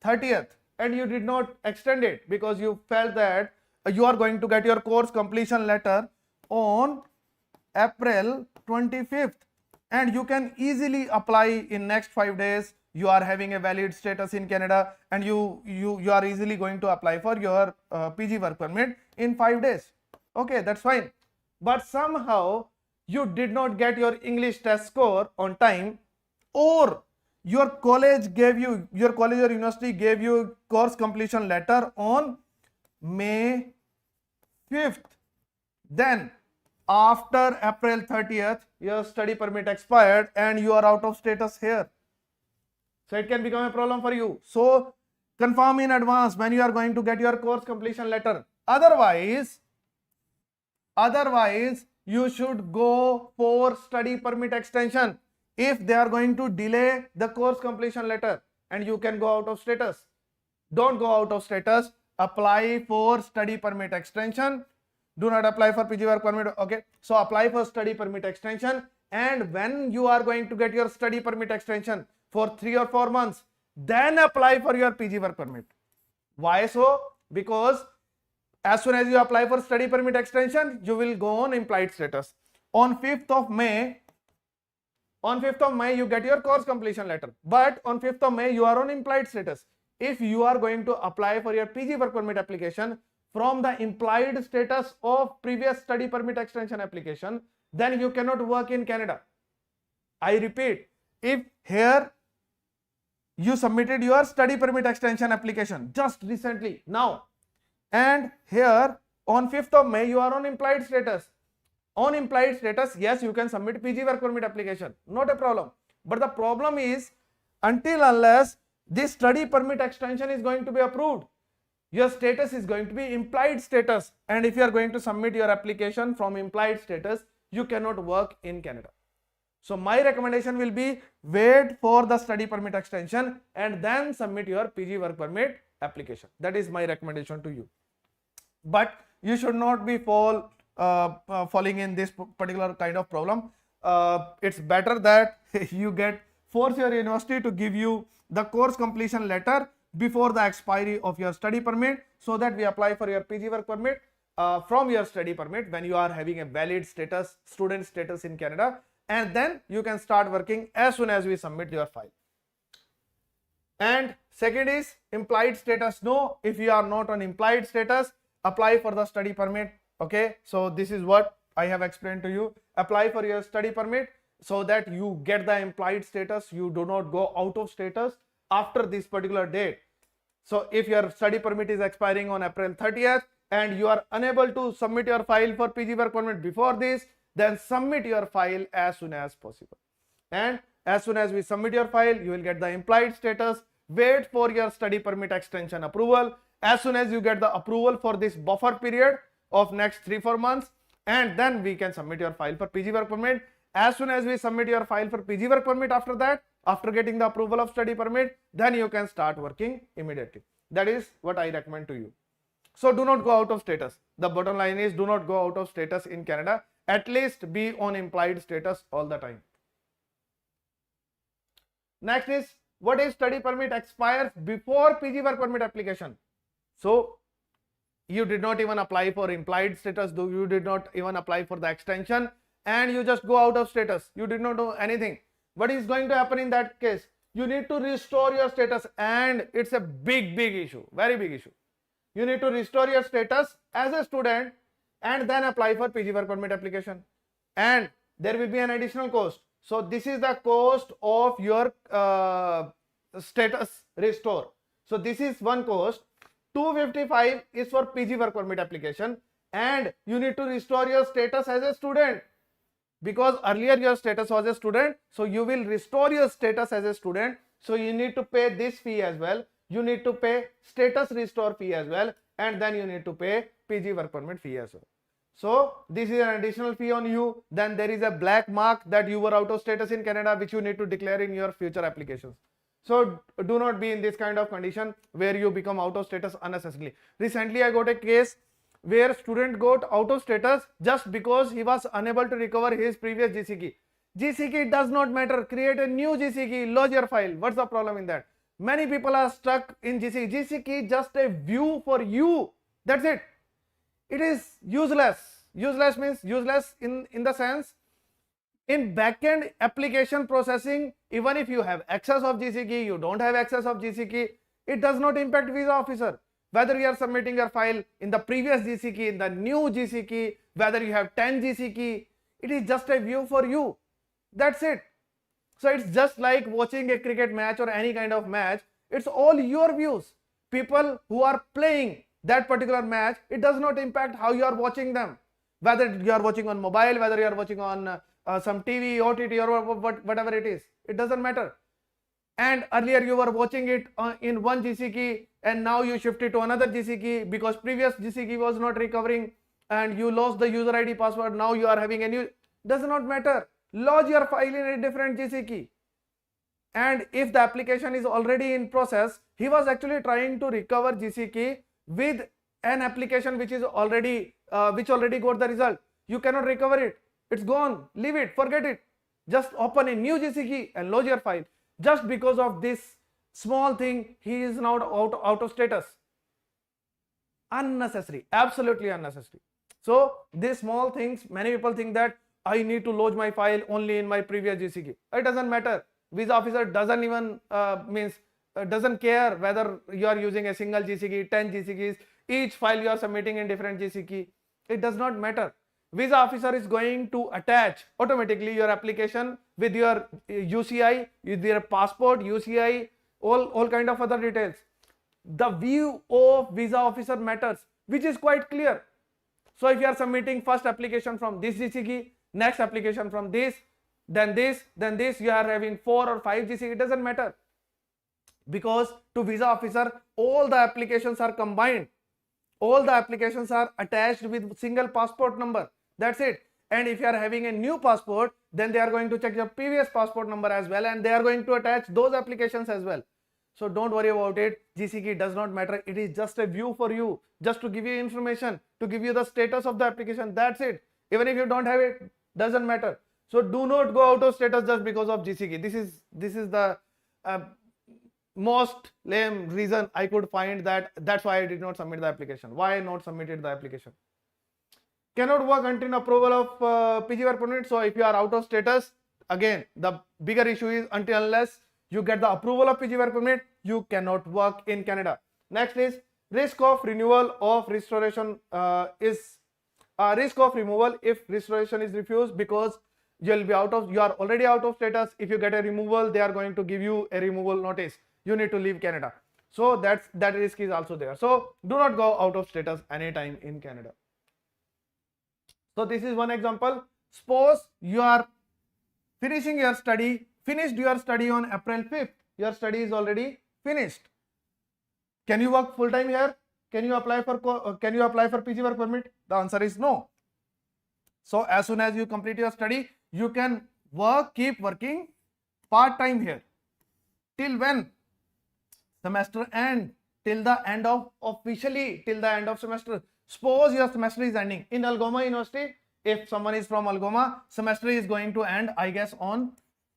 30th, and you did not extend it because you felt that you are going to get your course completion letter on April 25th, and you can easily apply in next 5 days. You are having a valid status in Canada, and you are easily going to apply for your PG work permit in 5 days. Okay, that's fine. But somehow you did not get your English test score on time, or your college or university gave you course completion letter on May 5th. Then after April 30th, your study permit expired and you are out of status here. So it can become a problem for you. So confirm in advance when you are going to get your course completion letter. Otherwise you should go for study permit extension if they are going to delay the course completion letter, and you can go out of status. Don't go out of status. Apply for study permit extension. Do not apply for PG work permit. Okay, so apply for study permit extension, and when you are going to get your study permit extension for 3 or 4 months, then apply for your PG work permit. Why so? Because as soon as you apply for study permit extension, you will go on implied status. On 5th of May, you get your course completion letter, but on 5th of May you are on implied status. If you are going to apply for your PG work permit application from the implied status of previous study permit extension application, then you cannot work in Canada. I repeat, if here you submitted your study permit extension application just recently now, and here on 5th of May you are on implied status. On implied status, yes, you can submit PG work permit application, not a problem. But the problem is, until unless this study permit extension is going to be approved, your status is going to be implied status, and if you are going to submit your application from implied status, you cannot work in Canada. So my recommendation will be wait for the study permit extension and then submit your PG work permit application. That is my recommendation to you. But you should not be falling in this particular kind of problem. It's better that you force your university to give you the course completion letter before the expiry of your study permit, so that we apply for your PG work permit from your study permit when you are having a valid status, student status in Canada, and then you can start working as soon as we submit your file. And second is implied status. No, if you are not on implied status, apply for the study permit. Okay, so this is what I have explained to you. Apply for your study permit so that you get the implied status. You do not go out of status after this particular date. So if your study permit is expiring on April 30th and you are unable to submit your file for PG work permit before this, then submit your file as soon as possible. And as soon as we submit your file, you will get the implied status. Wait for your study permit extension approval. As soon as you get the approval for this buffer period of next 3-4 months, and then we can submit your file for PG work permit. As soon as we submit your file for PG work permit, after that, after getting the approval of study permit, then you can start working immediately. That is what I recommend to you. So do not go out of status. The bottom line is, do not go out of status in Canada. At least be on implied status all the time. Next is, what if study permit expires before PG work permit application? So you did not even apply for implied status, though you did not even apply for the extension, and you just go out of status. You did not do anything. What is going to happen in that case? You need to restore your status, and it's a big issue, very big issue. You need to restore your status as a student and then apply for PG work permit application, and there will be an additional cost. So this is the cost of your status restore. So this is one cost. 255 is for PG work permit application, and you need to restore your status as a student, because earlier your status was a student, so you will restore your status as a student. So you need to pay this fee as well. You need to pay status restore fee as well, and then you need to pay PG work permit fee as well. So this is an additional fee on you. Then there is a black mark that you were out of status in Canada, which you need to declare in your future applications. So do not be in this kind of condition where you become out of status unnecessarily. Recently I got a case where student got out of status just because he was unable to recover his previous GC key. GC key does not matter. Create a new GC key, lodge your file. What's the problem in that? Many people are stuck in GC. GC key just a view for you. That's it. It is useless. Useless means useless in the sense, in backend application processing, even if you have access of GC key, you don't have access of GC key, it does not impact visa officer. Whether you are submitting your file in the previous GC key, in the new GC key, whether you have 10 GC key, it is just a view for you. That's it. So it's just like watching a cricket match or any kind of match. It's all your views. People who are playing that particular match, it does not impact how you are watching them. Whether you are watching on mobile, whether you are watching on some TV, OTT or whatever it is, it doesn't matter. And earlier you were watching it in one GC key, and now you shifted to another GC key because previous GC key was not recovering and you lost the user ID password. Now you are having a new, does not matter. Lodge your file in a different GC key. And if the application is already in process, he was actually trying to recover GC key with an application which is already which already got the result. You cannot recover it. It's gone. Leave it. Forget it. Just open a new GCK and lodge your file. Just because of this small thing, he is now out of status. Unnecessary. Absolutely unnecessary. So these small things, many people think that I need to lodge my file only in my previous GCK. It doesn't matter. Visa officer doesn't even doesn't care whether you are using a single GCK, 10 GCKs, each file you are submitting in different GCK. It does not matter. Visa officer is going to attach automatically your application with your UCI, with your passport, UCI, all kind of other details. The view of visa officer matters, which is quite clear. So if you are submitting first application from this GCK, next application from this, then this, you are having 4 or 5 GCK, it doesn't matter. Because to visa officer, all the applications are combined. All the applications are attached with single passport number. That's it. And if you are having a new passport, then they are going to check your previous passport number as well, and they are going to attach those applications as well. So don't worry about it. GCK does not matter. It is just a view for you, just to give you information, to give you the status of the application. That's it. Even if you don't have it, doesn't matter. So do not go out of status just because of GCK. This is the most lame reason I could find. That's why I did not submit the application. Why I not submitted the application? Cannot work until approval of PG work permit. So if you are out of status, again the bigger issue is until unless you get the approval of PG work permit, you cannot work in Canada. Next is risk of renewal of restoration is risk of removal if restoration is refused, because you are already out of status. If you get a removal, they are going to give you a removal notice. You need to leave Canada. So that risk is also there. So do not go out of status anytime in Canada. So this is one example. Suppose you are finished your study on April 5th. Your study is already finished. Can you work full time here? Can you apply for PG work permit? The answer is no. So as soon as you complete your study, you can keep working part time here. Till when? Semester end. Till the end of semester. Suppose your semester is ending in Algoma University. If someone is from Algoma, semester is going to end, I guess, on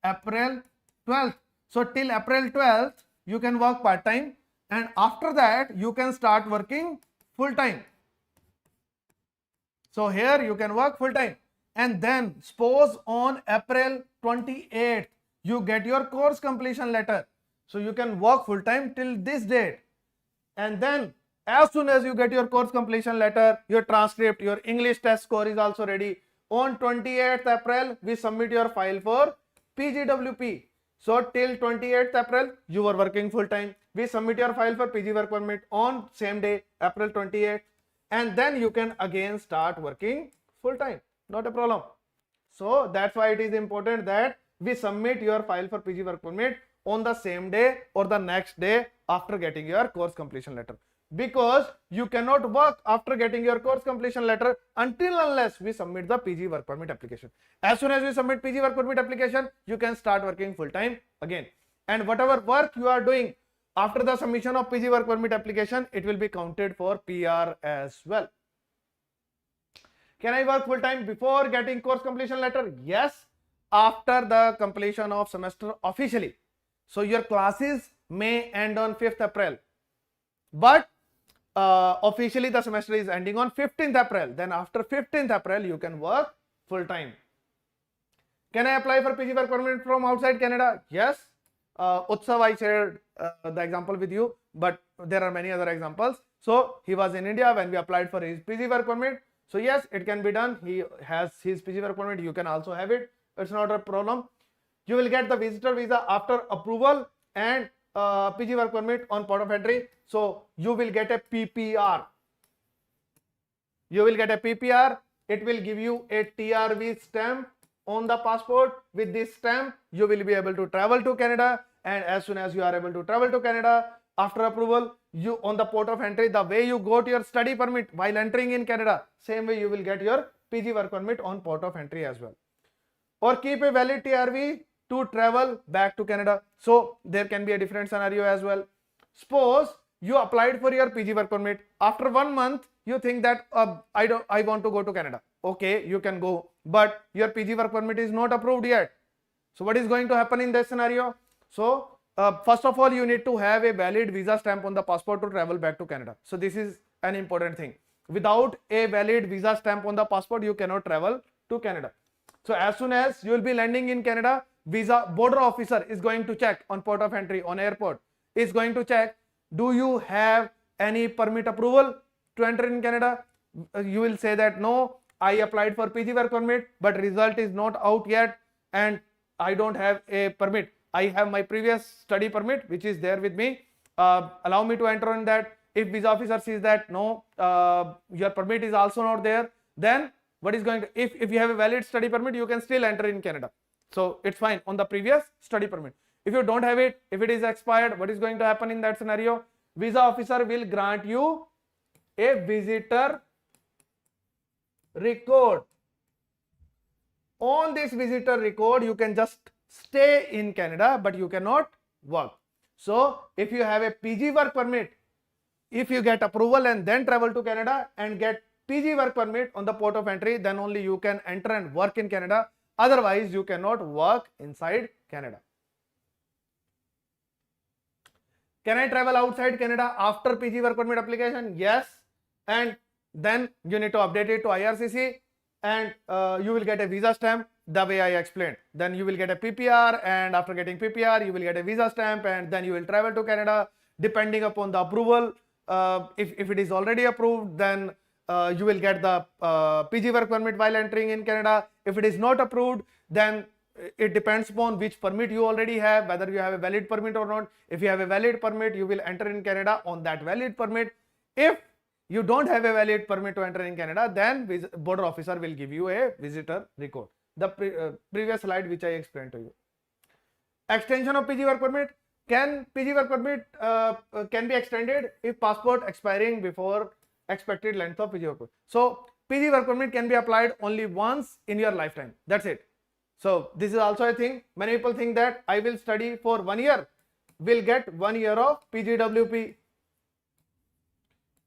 April 12th. So till April 12th, you can work part time, and after that you can start working full time. So here you can work full time, and then suppose on April 28th you get your course completion letter. So you can work full time till this date, and then as soon as you get your course completion letter, your transcript, your English test score is also ready. On 28th April, we submit your file for PGWP. So till 28th April, you were working full time. We submit your file for PG work permit on same day, April 28th, and then you can again start working full time. Not a problem. So that's why it is important that we submit your file for PG work permit on the same day or the next day after getting your course completion letter. Because you cannot work after getting your course completion letter until unless we submit the PG work permit application. As soon as we submit PG work permit application, you can start working full time again. And whatever work you are doing after the submission of PG work permit application, it will be counted for PR as well. Can I work full time before getting course completion letter? Yes, after the completion of semester officially. So your classes may end on 5th April. But officially the semester is ending on 15th April. Then after 15th April, you can work full time. Can I apply for PG work permit from outside Canada? Yes. Utsav, I shared the example with you, but there are many other examples. So he was in India when we applied for his PG work permit. So yes, it can be done. He has his PG work permit. You can also have it. It's not a problem. You will get the visitor visa after approval and PG work permit on port of entry. So you will get a PPR. You will get a PPR. It will give you a TRV stamp on the passport. With this stamp, you will be able to travel to Canada. And as soon as you are able to travel to Canada, after approval, you on the port of entry, the way you got your study permit while entering in Canada, same way you will get your PG work permit on port of entry as well. Or keep a valid TRV to travel back to Canada. So there can be a different scenario as well. Suppose you applied for your PG work permit. After 1 month, you think that I want to go to Canada. Okay, you can go, but your PG work permit is not approved yet. So what is going to happen in this scenario? So first of all, you need to have a valid visa stamp on the passport to travel back to Canada. So this is an important thing. Without a valid visa stamp on the passport, you cannot travel to Canada. So as soon as you will be landing in Canada, visa border officer is going to check on port of entry, on airport, is going to check, do you have any permit approval to enter in Canada? You will say that no, I applied for PG work permit, but result is not out yet and I don't have a permit. I have my previous study permit which is there with me. Allow me to enter on that. If visa officer sees that no, your permit is also not there, then what is going to, if you have a valid study permit, you can still enter in Canada. So it's fine on the previous study permit. If you don't have it, if it is expired, what is going to happen in that scenario? Visa officer will grant you a visitor record. On this visitor record, you can just stay in Canada, but you cannot work. So if you have a PG work permit, if you get approval and then travel to Canada and get PG work permit on the port of entry, then only you can enter and work in Canada. Otherwise, you cannot work inside Canada. Can I travel outside Canada after PG work permit application? Yes. And then you need to update it to IRCC and you will get a visa stamp the way I explained. Then you will get a PPR, and after getting PPR, you will get a visa stamp, and then you will travel to Canada depending upon the approval. If it is already approved, then you will get the PG work permit while entering in Canada. If it is not approved, then it depends upon which permit you already have, whether you have a valid permit or not. If you have a valid permit, you will enter in Canada on that valid permit. If you don't have a valid permit to enter in Canada, then border officer will give you a visitor record. The previous slide which I explained to you. Extension of PG work permit. Can PG work permit can be extended if passport expiring before expected length of PG work permit. So PG work permit can be applied only once in your lifetime. That's it. So this is also a thing. Many people think that I will study for 1 year, will get 1 year of PGWP,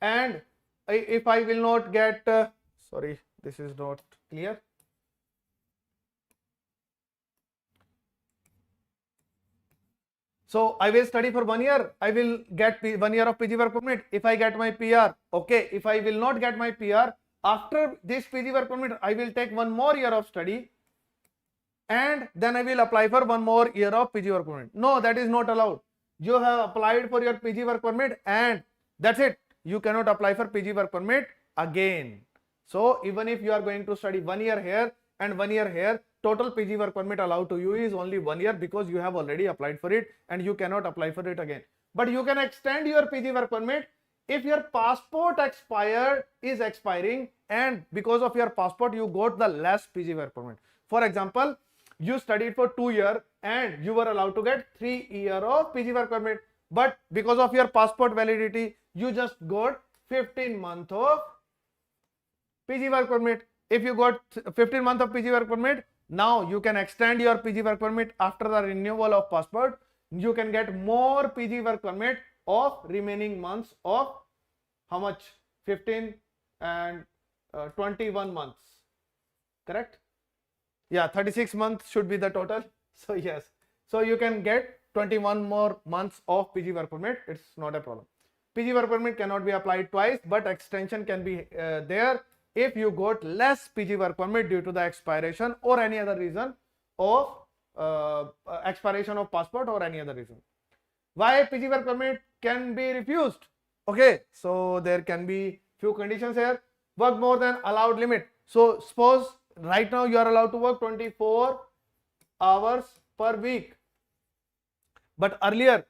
and if I will not get sorry, this is not clear. So I will study for 1 year, I will get 1 year of PG work permit. If I get my PR, okay. If I will not get my PR, after this PG work permit, I will take 1 more year of study, and then I will apply for 1 more year of PG work permit. No, that is not allowed. You have applied for your PG work permit and that's it. You cannot apply for PG work permit again. So even if you are going to study 1 year here and 1 year here, total PG work permit allowed to you is only 1 year, because you have already applied for it and you cannot apply for it again. But you can extend your PG work permit if your passport is expiring, and because of your passport you got the less PG work permit. For example, you studied for 2 years and you were allowed to get 3 years of PG work permit, but because of your passport validity you just got 15 months of PG work permit. If you got 15 months of PG work permit, now you can extend your PG work permit after the renewal of passport. You can get more PG work permit of remaining months of how much? 15 and 21 months, correct? Yeah, 36 months should be the total. So yes, so you can get 21 more months of PG work permit. It's not a problem. PG work permit cannot be applied twice, but extension can be there if you got less PG work permit due to the expiration or any other reason of expiration of passport or any other reason. Why PG work permit can be refused? Okay, so there can be few conditions here. Work more than allowed limit. So suppose right now you are allowed to work 24 hours per week, but earlier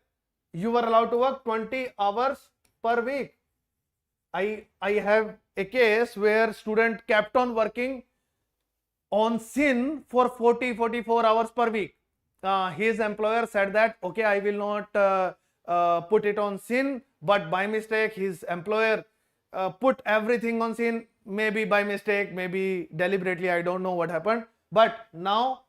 you were allowed to work 20 hours per week. I have a case where student kept on working on SIN for 44 hours per week. His employer said that okay, I will not put it on SIN, but by mistake his employer put everything on SIN, maybe by mistake, maybe deliberately, I don't know what happened, but now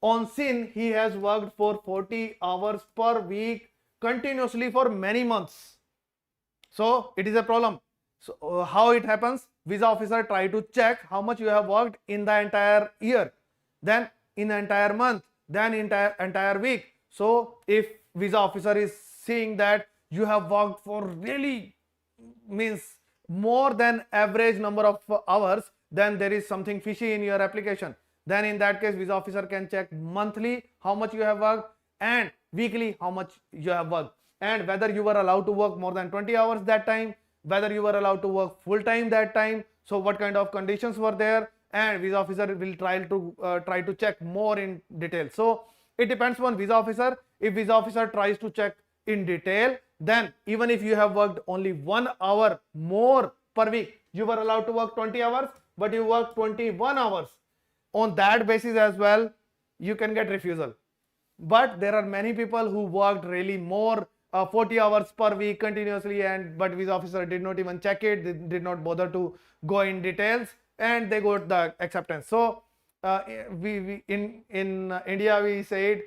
on SIN he has worked for 40 hours per week continuously for many months. So it is a problem. So how it happens? Visa officer try to check how much you have worked in the entire year, then in the entire month, then entire week. So if visa officer is seeing that you have worked for really means more than average number of hours, then there is something fishy in your application. Then in that case, visa officer can check monthly how much you have worked and weekly how much you have worked, and whether you were allowed to work more than 20 hours that time, whether you were allowed to work full time that time, so what kind of conditions were there, and visa officer will try to check more in detail. So it depends on visa officer. If visa officer tries to check in detail, then even if you have worked only 1 hour more per week, you were allowed to work 20 hours but you worked 21 hours, on that basis as well you can get refusal. But there are many people who worked really more, 40 hours per week continuously, and but visa officer did not even check it, they did not bother to go in details, and they got the acceptance. So we in India we said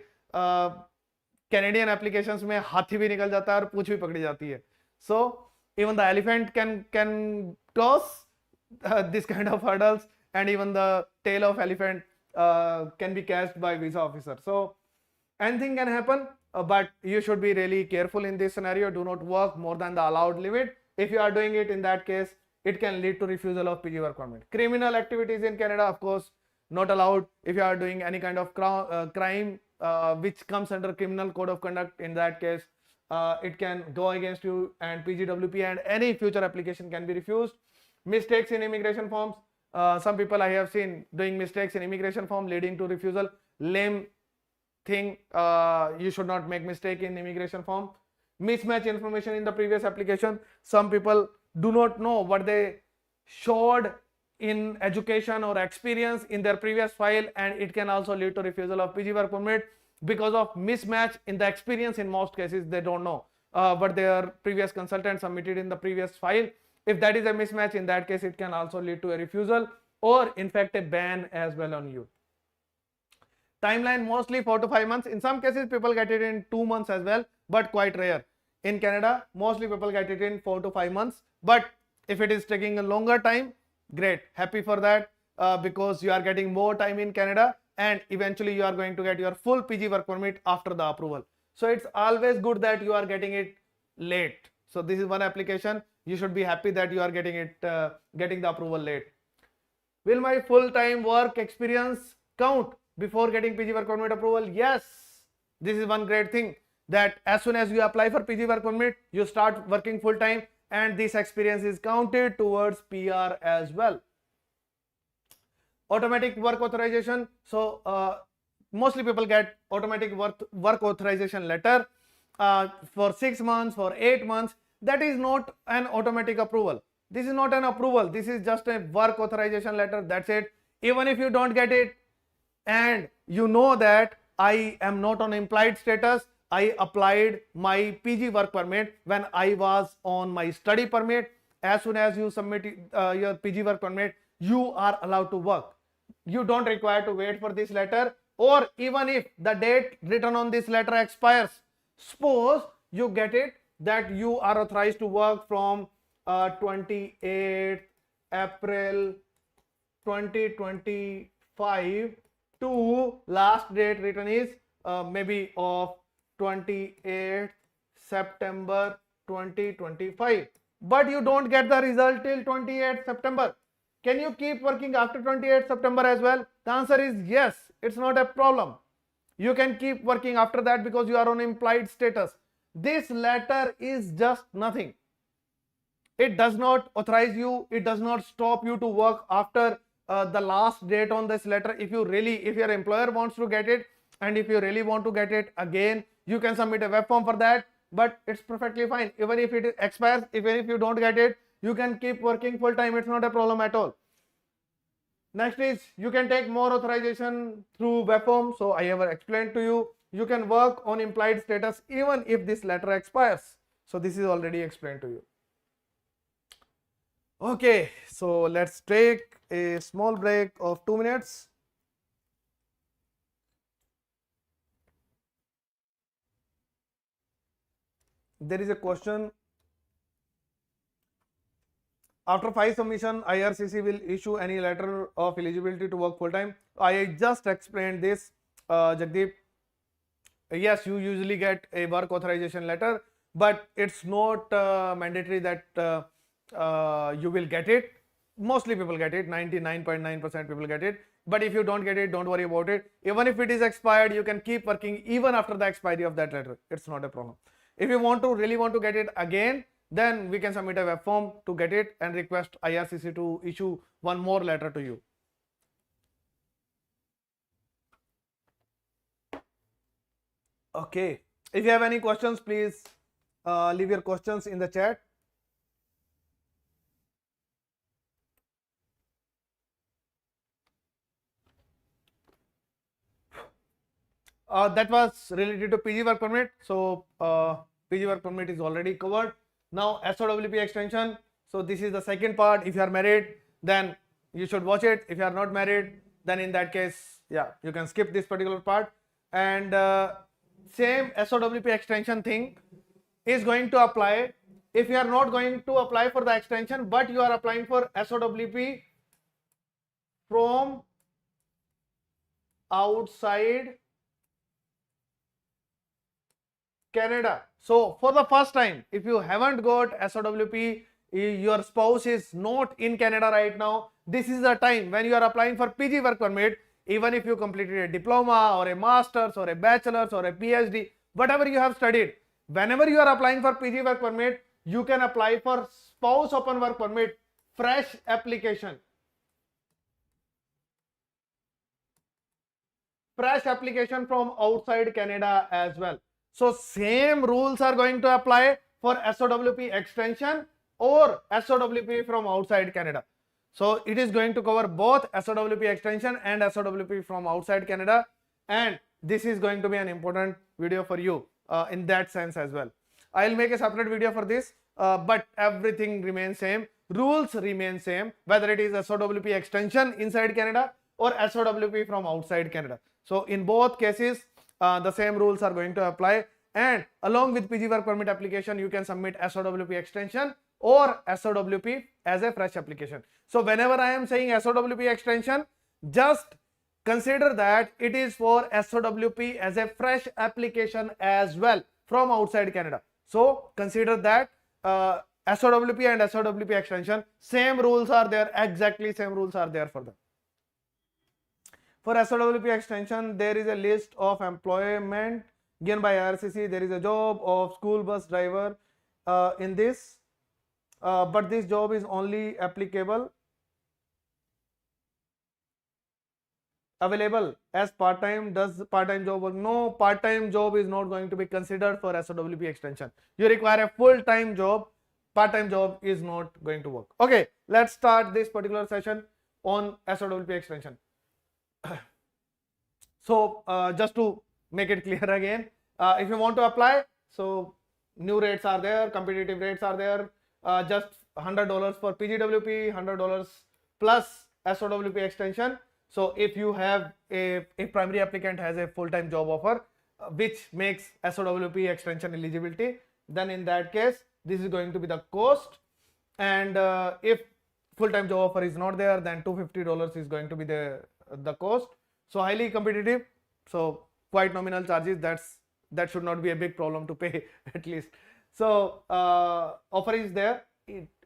Canadian applications में हाथी भी निकल जाता है और पूंछ भी पकड़ी जाती है. So even the elephant can cross this kind of hurdles, and even the tail of elephant can be catched by visa officer. So anything can happen, but you should be really careful in this scenario. Do not work more than the allowed limit. If you are doing it, in that case it can lead to refusal of PG work permit. Criminal activities in Canada, of course, not allowed. If you are doing any kind of crime which comes under criminal code of conduct, in that case it can go against you, and PGWP and any future application can be refused. Mistakes in immigration forms, some people I have seen doing mistakes in immigration form leading to refusal. Lame thing, you should not make mistake in immigration form. Mismatch information in the previous application, some people do not know what they showed in education or experience in their previous file, and it can also lead to refusal of PG work permit because of mismatch in the experience. In most cases they don't know what their previous consultant submitted in the previous file. If that is a mismatch, in that case it can also lead to a refusal or in fact a ban as well on you. Timeline mostly 4 to 5 months. In some cases people get it in 2 months as well, but quite rare. In Canada mostly people get it in 4 to 5 months, but if it is taking a longer time, great, happy for that, because you are getting more time in Canada, and eventually you are going to get your full PG work permit after the approval. So it's always good that you are getting it late. So this is one application you should be happy that you are getting it getting the approval late. Will my full-time work experience count before getting PG work permit approval? Yes, this is one great thing, that as soon as you apply for PG work permit, you start working full-time, and this experience is counted towards PR as well. Automatic work authorization. So mostly people get automatic work authorization letter for 6 months, for 8 months. That is not an automatic approval. This is not an approval. This is just a work authorization letter. That's it. Even if you don't get it, and you know that I am not on implied status, I applied my PG work permit when I was on my study permit. As soon as you submit your PG work permit, you are allowed to work. You don't require to wait for this letter, or even if the date written on this letter expires, suppose you get it that you are authorized to work from 28th April 2025 to last date written is maybe of 28th September 2025, but you don't get the result till 28th September. Can you keep working after 28th September as well? The answer is yes. It's not a problem. You can keep working after that because you are on implied status. This letter is just nothing. It does not authorize you. It does not stop you to work after the last date on this letter. If your employer wants to get it, and if you really want to get it again, you can submit a web form for that, but it's perfectly fine. Even if it expires, even if you don't get it, you can keep working full time. It's not a problem at all. Next is you can take more authorization through web form. So I have explained to you, you can work on implied status even if this letter expires. So this is already explained to you. Okay, so let's take a small break of 2 minutes. There is a question after 5 submission, IRCC will issue any letter of eligibility to work full time. I just explained this, Jagdeep. Yes, you usually get a work authorization letter, but it's not mandatory that you will get it. Mostly people get it, 99.9% people get it. But if you don't get it, don't worry about it. Even if it is expired, you can keep working even after the expiry of that letter. It's not a problem. If you really want to get it again, then we can submit a web form to get it and request IRCC to issue one more letter to you. Okay, if you have any questions, please leave your questions in the chat. That was related to PG work permit. So PG work permit is already covered. Now SOWP extension. So this is the second part. If you are married, then you should watch it. If you are not married, then in that case, yeah, you can skip this particular part. And same SOWP extension thing is going to apply if you are not going to apply for the extension, but you are applying for SOWP from outside Canada. So for the first time, if you haven't got SOWP, your spouse is not in Canada right now, this is the time when you are applying for PG work permit. Even if you completed a diploma or a master's or a bachelor's or a PhD, whatever you have studied, whenever you are applying for PG work permit, you can apply for spouse open work permit, fresh application. Fresh application from outside Canada as well. So same rules are going to apply for SOWP extension or SOWP from outside Canada. So it is going to cover both SOWP extension and SOWP from outside Canada, and this is going to be an important video for you in that sense as well. I'll make a separate video for this, but everything remains same. Rules remain same, whether it is SOWP extension inside Canada or SOWP from outside Canada. So in both cases, the same rules are going to apply, and along with PG work permit application, you can submit SOWP extension or SOWP as a fresh application. So whenever I am saying SOWP extension, just consider that it is for SOWP as a fresh application as well from outside Canada. So consider that SOWP and SOWP extension, same rules are there, exactly same rules are there for them. For SOWP extension, there is a list of employment given by IRCC. There is a job of school bus driver in this, but this job is only available as part-time. Does part-time job work? No, part-time job is not going to be considered for SOWP extension. You require a full-time job. Part-time job is not going to work. Okay, let's start this particular session on SOWP extension. So just to make it clear again, if you want to apply, so new rates are there, competitive rates are there, just $100 for PGWP, $100 plus SOWP extension. So if you have a primary applicant has a full-time job offer which makes SOWP extension eligibility, then in that case this is going to be the cost, and if full-time job offer is not there, then $250 is going to be the cost. So highly competitive, so quite nominal charges, that should not be a big problem to pay at least. So offer is there.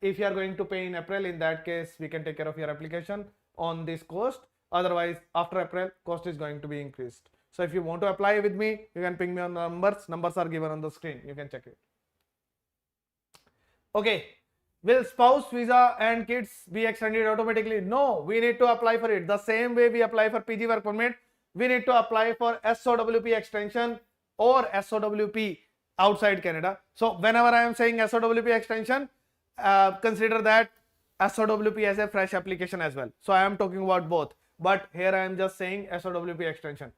If you are going to pay in April, in that case we can take care of your application on this cost. Otherwise after April, cost is going to be increased. So if you want to apply with me, you can ping me on numbers are given on the screen, you can check it. Okay, will spouse visa and kids be extended automatically? No, we need to apply for it. The same way we apply for PG work permit, we need to apply for SOWP extension or SOWP outside Canada. So whenever I am saying SOWP extension, consider that SOWP as a fresh application as well. So I am talking about both, but here I am just saying SOWP extension.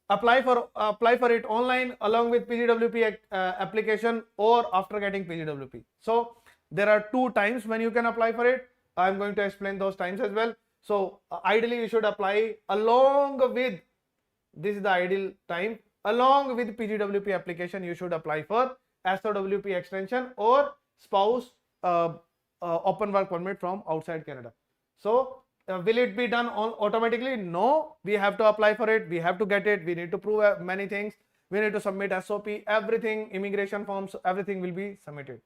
Apply for it online along with PGWP application or after getting PGWP. So there are two times when you can apply for it. I am going to explain those times as well. So ideally you should apply along with, this is the ideal time, along with PGWP application you should apply for SOWP extension or spouse open work permit from outside Canada. So will it be done automatically? No, we have to apply for it, we have to get it, we need to prove many things, we need to submit SOP, everything, immigration forms, everything will be submitted.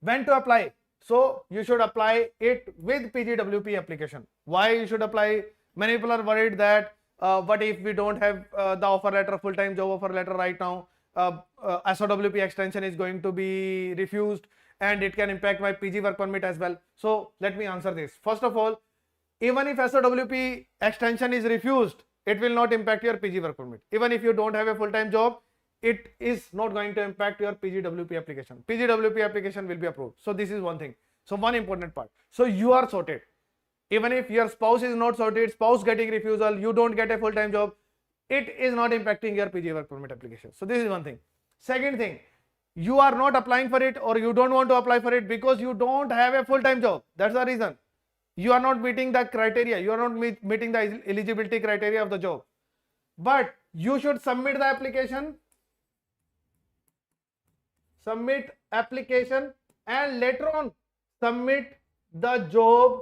When to apply? So you should apply it with PGWP application. Why you should apply? Many people are worried that what if we don't have the offer letter, full-time job offer letter right now, SOWP extension is going to be refused and it can impact my PG work permit as well. So let me answer this. First of all, even if SOWP extension is refused, it will not impact your PG work permit. Even if you don't have a full-time job, it is not going to impact your PGWP application. PGWP application will be approved. So this is one thing. So one important part. So you are sorted. Even if your spouse is not sorted, spouse getting refusal, you don't get a full-time job, it is not impacting your PG work permit application. So this is one thing. Second thing, you are not applying for it or you don't want to apply for it because you don't have a full-time job. That's the reason. You are not meeting the criteria. You are not meeting the eligibility criteria of the job. But you should submit the application. Submit application and later on submit the job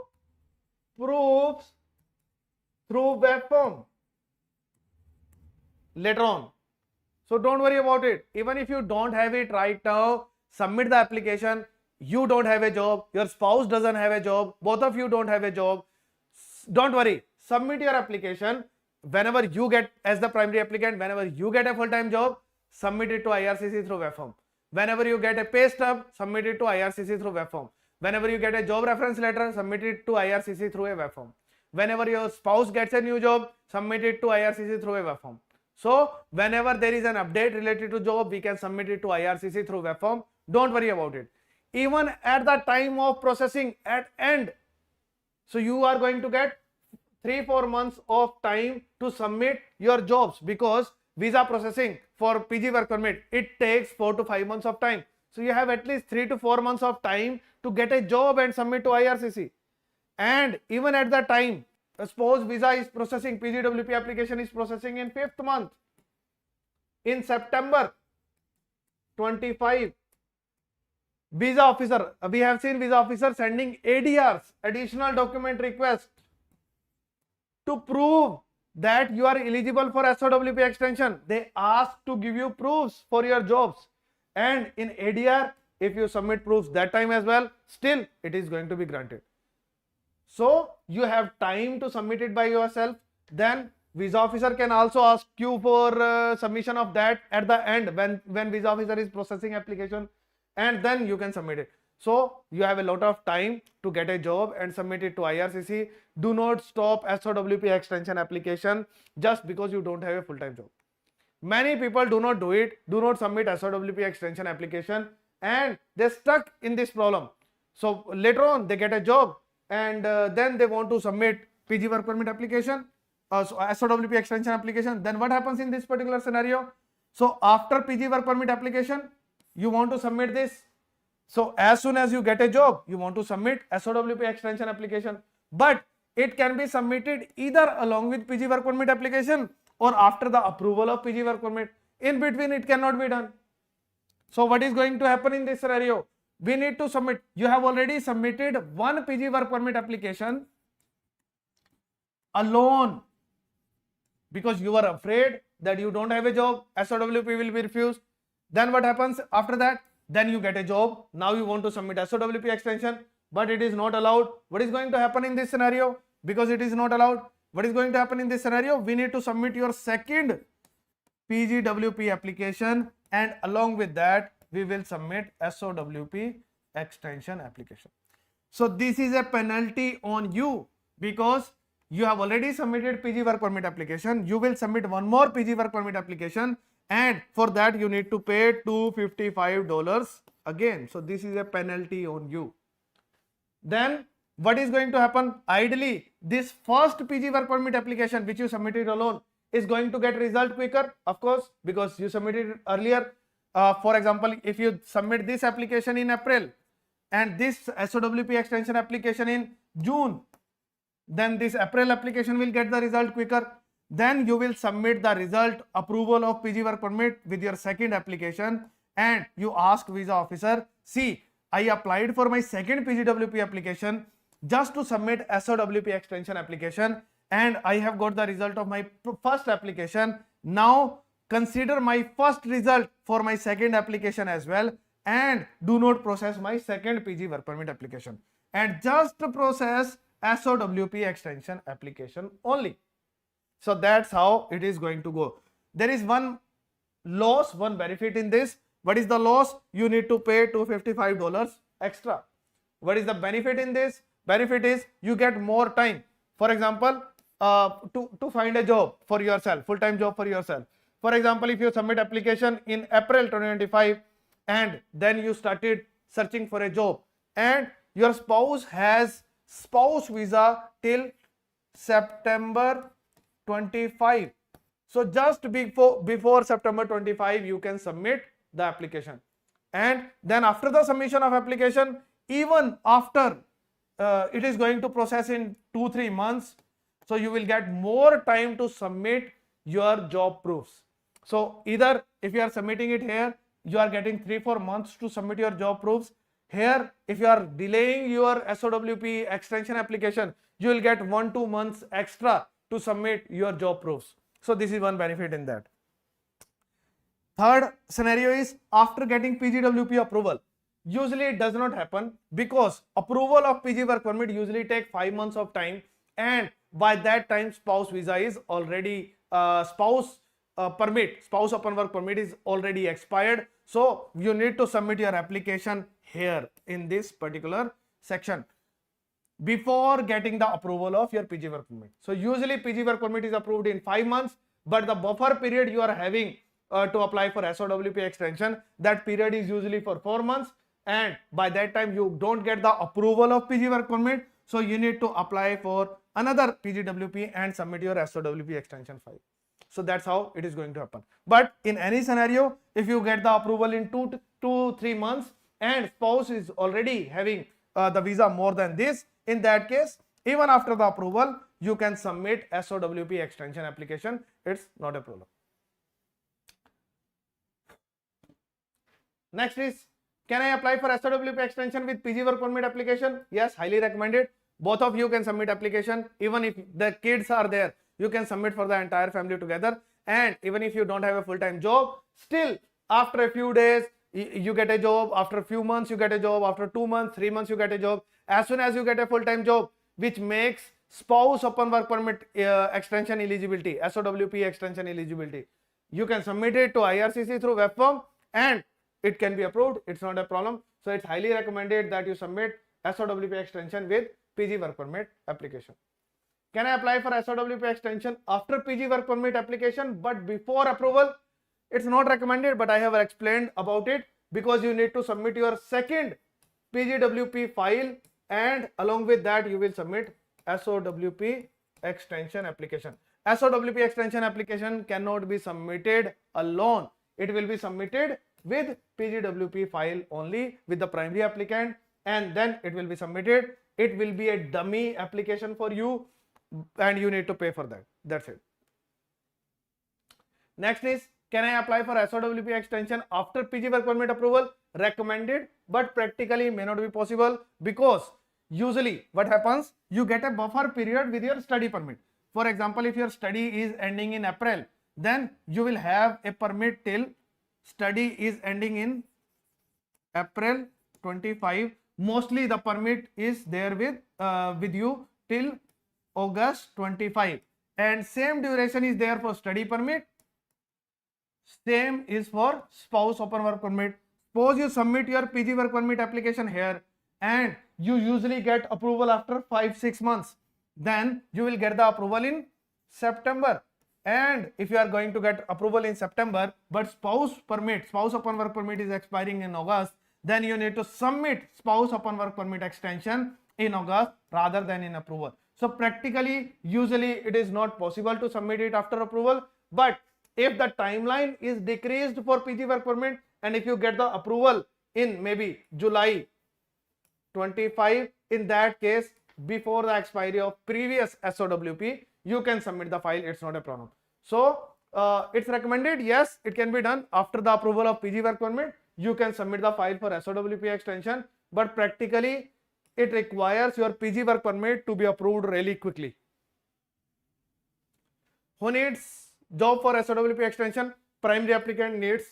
proofs through web form later on. So don't worry about it. Even if you don't have it right now, submit the application. You don't have a job, your spouse doesn't have a job, both of you don't have a job, don't worry. Submit your application. Whenever you get, as the primary applicant, whenever you get a full-time job, submit it to IRCC through web form. Whenever you get a pay stub, submit it to IRCC through web form. Whenever you get a job reference letter, submit it to IRCC through a web form. Whenever your spouse gets a new job, submit it to IRCC through a web form. So whenever there is an update related to job, we can submit it to IRCC through web form. Don't worry about it. Even at the time of processing at end, so you are going to get 3-4 months of time to submit your jobs, because visa processing for PG work permit, it takes 4 to 5 months of time. So you have at least 3 to 4 months of time to get a job and submit to IRCC. And even at that time, suppose visa is processing, PGWP application is processing in 5th month. In September 25, visa officer, we have seen visa officer sending ADRs, additional document request, to prove that you are eligible for SOWP extension. They ask to give you proofs for your jobs, and in ADR, if you submit proofs that time as well, still it is going to be granted. So you have time to submit it by yourself. Then visa officer can also ask you for submission of that at the end when visa officer is processing application, and then you can submit it. So you have a lot of time to get a job and submit it to IRCC. Do not stop SOWP extension application just because you don't have a full-time job. Many people do not do it, do not submit SOWP extension application, and they're stuck in this problem. So later on they get a job and then they want to submit PG work permit application, so SOWP extension application. Then what happens in this particular scenario? So after PG work permit application, you want to submit this. So as soon as you get a job, you want to submit SOWP extension application, but it can be submitted either along with PG work permit application or after the approval of PG work permit. In between, it cannot be done. So what is going to happen in this scenario? We need to submit. You have already submitted one PG work permit application alone because you are afraid that you don't have a job, SOWP will be refused. Then what happens after that? Then you get a job. Now you want to submit SOWP extension, but it is not allowed. What is going to happen in this scenario? Because it is not allowed, what is going to happen in this scenario? We need to submit your second PGWP application, and along with that, we will submit SOWP extension application. So this is a penalty on you because you have already submitted PG work permit application. You will submit one more PG work permit application, and for that you need to pay $255 again. So this is a penalty on you. Then what is going to happen? Ideally, this first PG work permit application which you submitted alone is going to get result quicker, of course, because you submitted it earlier. For example, if you submit this application in April and this SOWP extension application in June, then this April application will get the result quicker. Then you will submit the result approval of PG work permit with your second application, and you ask visa officer, see, I applied for my second PGWP application just to submit SOWP extension application, and I have got the result of my first application. Now consider my first result for my second application as well, and do not process my second PG work permit application, and just process SOWP extension application only. So that's how it is going to go. There is one loss, one benefit in this. What is the loss? You need to pay $255 extra. What is the benefit in this? Benefit is you get more time. For example, to find a job for yourself, full-time job for yourself. For example, if you submit application in April 2025 and then you started searching for a job and your spouse has spouse visa till September 25. So just before September 25, you can submit the application. And then after the submission of application, even after it is going to process in 2-3 months, so you will get more time to submit your job proofs. So either if you are submitting it here, you are getting 3-4 months to submit your job proofs. Here, if you are delaying your SOWP extension application, you will get 1-2 months extra to submit your job proofs. So this is one benefit in that. Third scenario is after getting PGWP approval. Usually it does not happen because approval of PG work permit usually take 5 months of time, and by that time spouse visa is already spouse upon work permit is already expired. So you need to submit your application here in this particular section before getting the approval of your PG work permit. So usually PG work permit is approved in 5 months, but the buffer period you are having to apply for SOWP extension, that period is usually for 4 months, and by that time you don't get the approval of PG work permit, so you need to apply for another PGWP and submit your SOWP extension file. So that's how it is going to happen. But in any scenario, if you get the approval in 2-3 months and spouse is already having the visa more than this, in that case, even after the approval, you can submit SOWP extension application. It's not a problem. Next is, can I apply for SOWP extension with PG work permit application? Yes, highly recommended. Both of you can submit application. Even if the kids are there, you can submit for the entire family together. And even if you don't have a full-time job, still after a few days you get a job, after a few months you get a job, after 2 months, 3 months you get a job. As soon as you get a full-time job which makes spouse upon work permit extension eligibility, SOWP extension eligibility, you can submit it to IRCC through web form and it can be approved. It's not a problem. So it's highly recommended that you submit SOWP extension with PG work permit application. Can I apply for SOWP extension after PG work permit application but before approval? It's not recommended, but I have explained about it because you need to submit your second PGWP file and along with that you will submit SOWP extension application. SOWP extension application cannot be submitted alone. It will be submitted with PGWP file only with the primary applicant, and then it will be submitted. It will be a dummy application for you and you need to pay for that. That's it. Next is, can I apply for SOWP extension after PG work permit approval? Recommended, but practically may not be possible because usually what happens, you get a buffer period with your study permit. For example, if your study is ending in April, then you will have a permit till study is ending in April 25. Mostly the permit is there with you till August 25, and same duration is there for study permit. Same is for spouse open work permit. Suppose you submit your PG work permit application here and you usually get approval after 5-6 months. Then you will get the approval in September. And if you are going to get approval in September, but spouse open work permit is expiring in August, then you need to submit spouse open work permit extension in August rather than in approval. So practically, usually it is not possible to submit it after approval, but if the timeline is decreased for PG work permit and if you get the approval in maybe July 25, in that case, before the expiry of previous SOWP, you can submit the file. It's not a problem. So it's recommended. Yes, it can be done after the approval of PG work permit. You can submit the file for SOWP extension but practically it requires your PG work permit to be approved really quickly. Who needs job for SOWP extension? Primary applicant needs,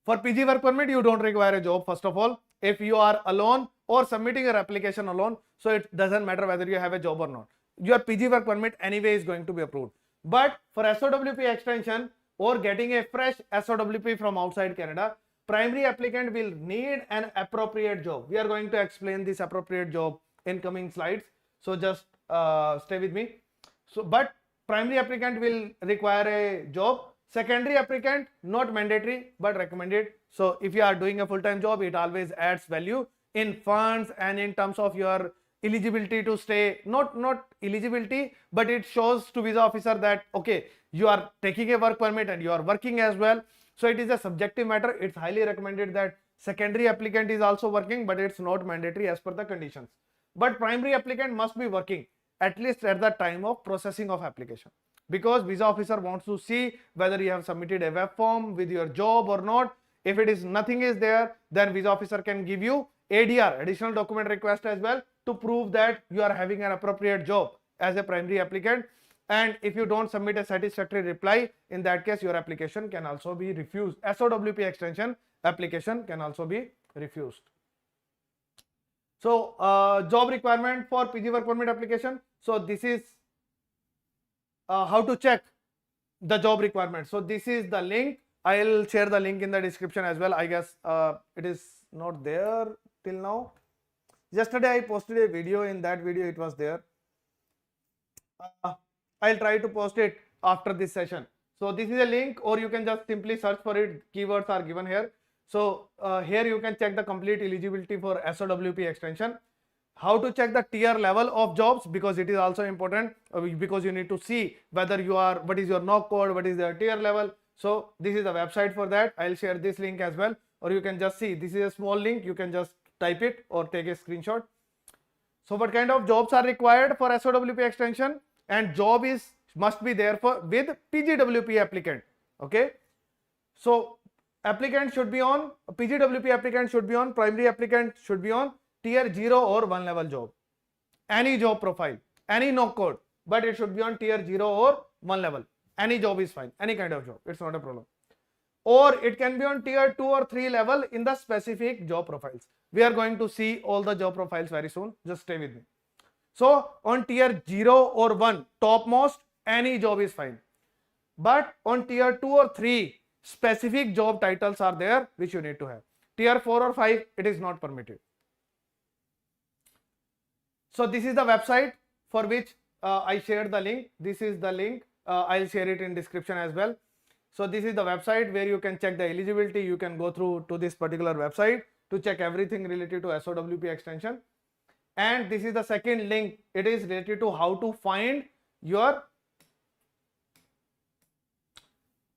for PG work permit, you don't require a job first of all. If you are alone or submitting your application alone, so it doesn't matter whether you have a job or not. Your PG work permit anyway is going to be approved. But for SOWP extension or getting a fresh SOWP from outside Canada, primary applicant will need an appropriate job. We are going to explain this appropriate job in coming slides. So just stay with me. So, but primary applicant will require a job. Secondary applicant, not mandatory, but recommended. So if you are doing a full-time job, it always adds value in funds and in terms of your eligibility to stay, not eligibility, but it shows to visa officer that, okay, you are taking a work permit and you are working as well. So it is a subjective matter. It's highly recommended that secondary applicant is also working, but it's not mandatory as per the conditions. But primary applicant must be working at least at the time of processing of application, because visa officer wants to see whether you have submitted a web form with your job or not. If it is nothing is there, then visa officer can give you ADR, additional document request, as well, to prove that you are having an appropriate job as a primary applicant. And if you don't submit a satisfactory reply, in that case your application can also be refused. SOWP extension application can also be refused. So job requirement for PG work permit application. So this is how to check the job requirement. So this is the link. I'll share the link in the description as well. I guess it is not there till now. Yesterday I posted a video. In that video it was there. I'll try to post it after this session. So this is a link, or you can just simply search for it. Keywords are given here. So here you can check the complete eligibility for SOWP extension. How to check the tier level of jobs, because it is also important, because you need to see whether you are, what is your knock code, what is the tier level. So this is the website for that. I'll share this link as well, or you can just see, this is a small link, you can just type it or take a screenshot. So what kind of jobs are required for SOWP extension? And job must be there for with PGWP applicant. Okay, so applicant should be on, PGWP applicant should be on, primary applicant should be on tier 0 or 1 level job. Any job profile, any knock code, but it should be on tier 0 or 1 level. Any job is fine, any kind of job, it's not a problem. Or it can be on tier 2 or 3 level in the specific job profiles. We are going to see all the job profiles very soon, just stay with me. So on tier 0 or 1, topmost, any job is fine. But on tier 2 or 3, specific job titles are there which you need to have. Tier 4 or 5, it is not permitted. So this is the website for which I shared the link. This is the link. I'll share it in description as well. So this is the website where you can check the eligibility. You can go through to this particular website to check everything related to SOWP extension. And this is the second link. It is related to how to find your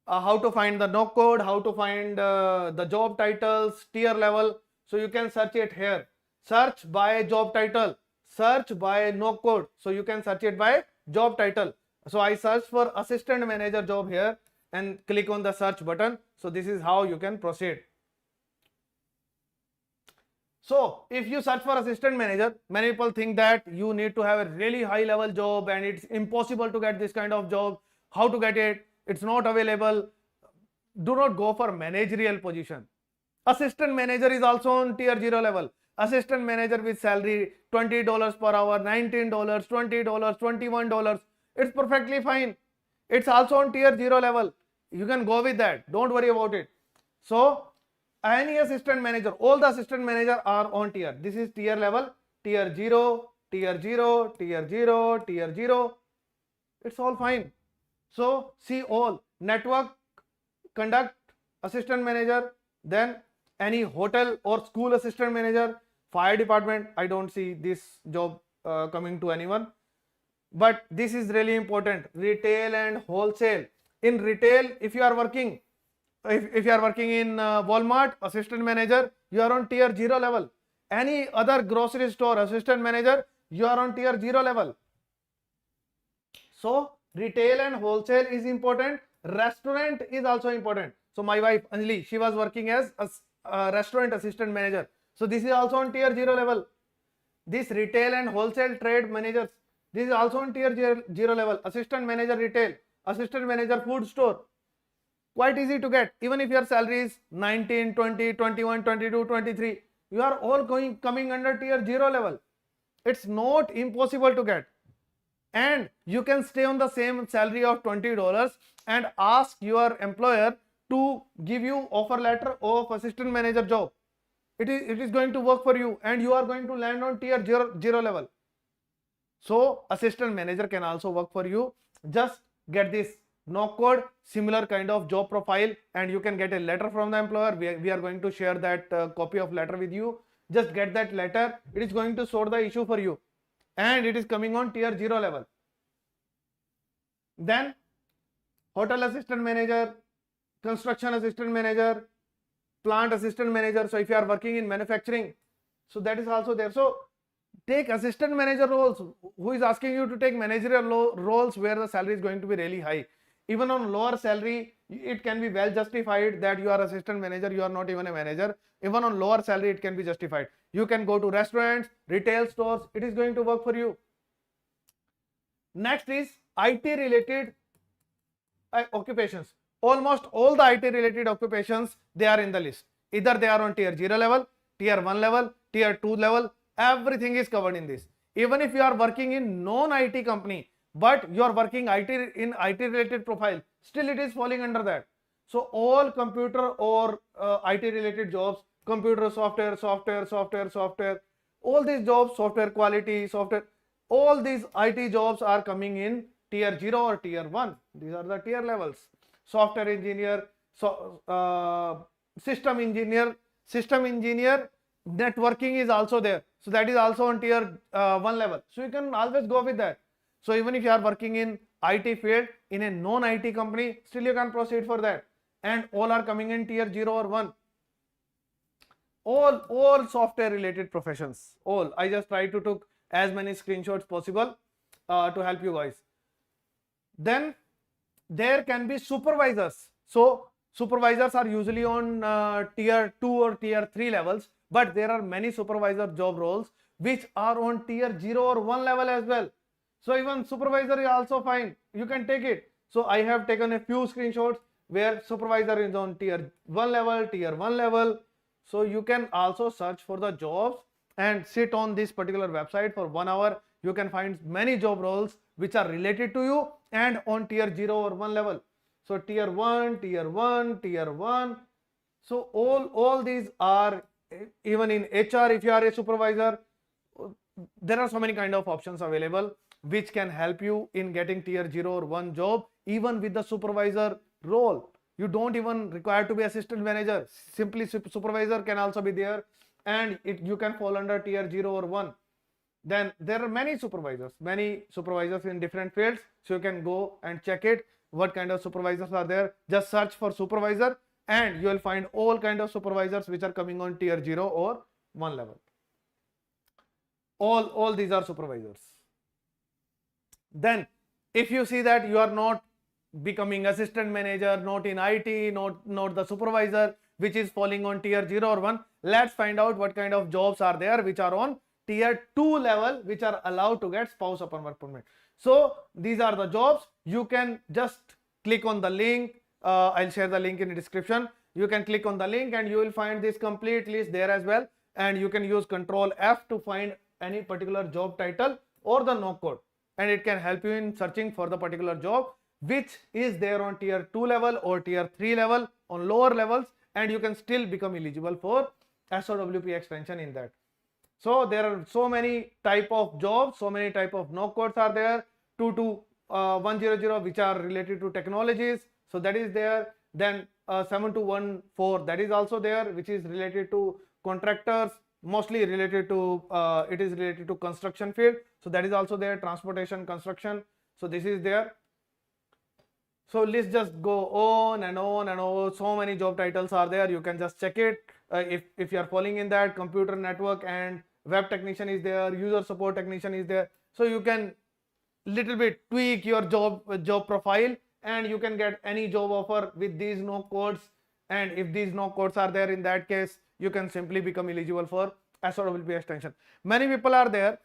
how to find the knock code, how to find the job titles, tier level. So you can search it here. Search by job title, search by knock code. So you can search it by job title. So I search for assistant manager job here and click on the search button. So this is how you can proceed. So if you search for assistant manager, many people think that you need to have a really high level job and it's impossible to get this kind of job. How to get it? It's not available. Do not go for managerial position. Assistant manager is also on tier 0 level. Assistant manager with salary $20 per hour, $19, $20, $21. It's perfectly fine. It's also on tier 0 level. You can go with that. Don't worry about it. So any assistant manager, all the assistant manager are on tier. This is tier level, tier 0, tier 0, tier 0, tier 0. It's all fine. So see all: network, conduct, assistant manager, then any hotel or school assistant manager, fire department. I don't see this job coming to anyone. But this is really important: retail and wholesale. In retail, if you are working, if you are working in Walmart, assistant manager, you are on tier 0 level. Any other grocery store assistant manager, you are on tier 0 level. So retail and wholesale is important. Restaurant is also important. So my wife Anjali, she was working as a restaurant assistant manager. So this is also on tier 0 level. This retail and wholesale trade managers, this is also on tier 0 level. Assistant manager retail, assistant manager food store. Quite easy to get. Even if your salary is 19, 20, 21, 22, 23, you are all coming under tier 0 level. It's not impossible to get. And you can stay on the same salary of $20 and ask your employer to give you offer letter of assistant manager job. It is going to work for you, and you are going to land on tier 0 level. So assistant manager can also work for you. Just get this no code, similar kind of job profile, and you can get a letter from the employer. We are going to share that copy of letter with you. Just get that letter. It is going to sort the issue for you, and it is coming on tier 0 level. Then hotel assistant manager, construction assistant manager, plant assistant manager. So if you are working in manufacturing, so that is also there. So take assistant manager roles. Who is asking you to take managerial roles where the salary is going to be really high? Even on lower salary, it can be well justified that you are assistant manager, you are not even a manager. Even on lower salary, it can be justified. You can go to restaurants, retail stores, it is going to work for you. Next is IT related occupations. Almost all the IT related occupations, they are in the list. Either they are on tier 0 level, tier 1 level, tier 2 level, everything is covered in this. Even if you are working in non-IT company, but you are working in IT related profile, still it is falling under that. So all computer or IT related jobs, computer software, all these jobs, software quality, software, all these IT jobs are coming in tier 0 or tier 1. These are the tier levels. Software engineer, system engineer, networking is also there. So that is also on tier 1 level. So you can always go with that. So even if you are working in IT field in a non-IT company, still you can proceed for that. And all are coming in tier 0 or 1. All software related professions, all. I just try to took as many screenshots possible to help you guys. Then there can be supervisors. So supervisors are usually on tier 2 or tier 3 levels, but there are many supervisor job roles which are on tier 0 or 1 level as well. So even supervisor is also fine, you can take it. So I have taken a few screenshots where supervisor is on tier 1 level, tier 1 level. So you can also search for the jobs and sit on this particular website for 1 hour. You can find many job roles which are related to you and on tier 0 or 1 level. So tier 1, tier 1, tier 1. So all these are, even in HR, if you are a supervisor, there are so many kind of options available which can help you in getting tier 0 or 1 job. Even with the supervisor role, you don't even require to be assistant manager. Simply supervisor can also be there, and you can fall under tier 0 or 1. Then there are many supervisors in different fields. So you can go and check it, what kind of supervisors are there. Just search for supervisor and you will find all kind of supervisors which are coming on tier 0 or 1 level. All these are supervisors. Then if you see that you are not becoming assistant manager, not in IT, not the supervisor, which is falling on tier 0 or 1, let's find out what kind of jobs are there which are on tier 2 level, which are allowed to get spouse upon work permit. So these are the jobs. You can just click on the link. I'll share the link in the description. You can click on the link and you will find this complete list there as well. And you can use Control F to find any particular job title or the no code, and it can help you in searching for the particular job which is there on tier 2 level or tier 3 level, on lower levels, and you can still become eligible for SOWP extension in that. So there are so many type of jobs, so many type of no codes are there. 22100 which are related to technologies, so that is there. Then 7214, that is also there, which is related to contractors, mostly related to it is related to construction field, so that is also there. Transportation, construction, so this is there. So let's just go on and on and on. So many job titles are there, you can just check it. If you are falling in that, computer network and web technician is there, user support technician is there. So you can little bit tweak your job profile and you can get any job offer with these no codes and if these no codes are there, in that case you can simply become eligible for SOWP extension. Many people are there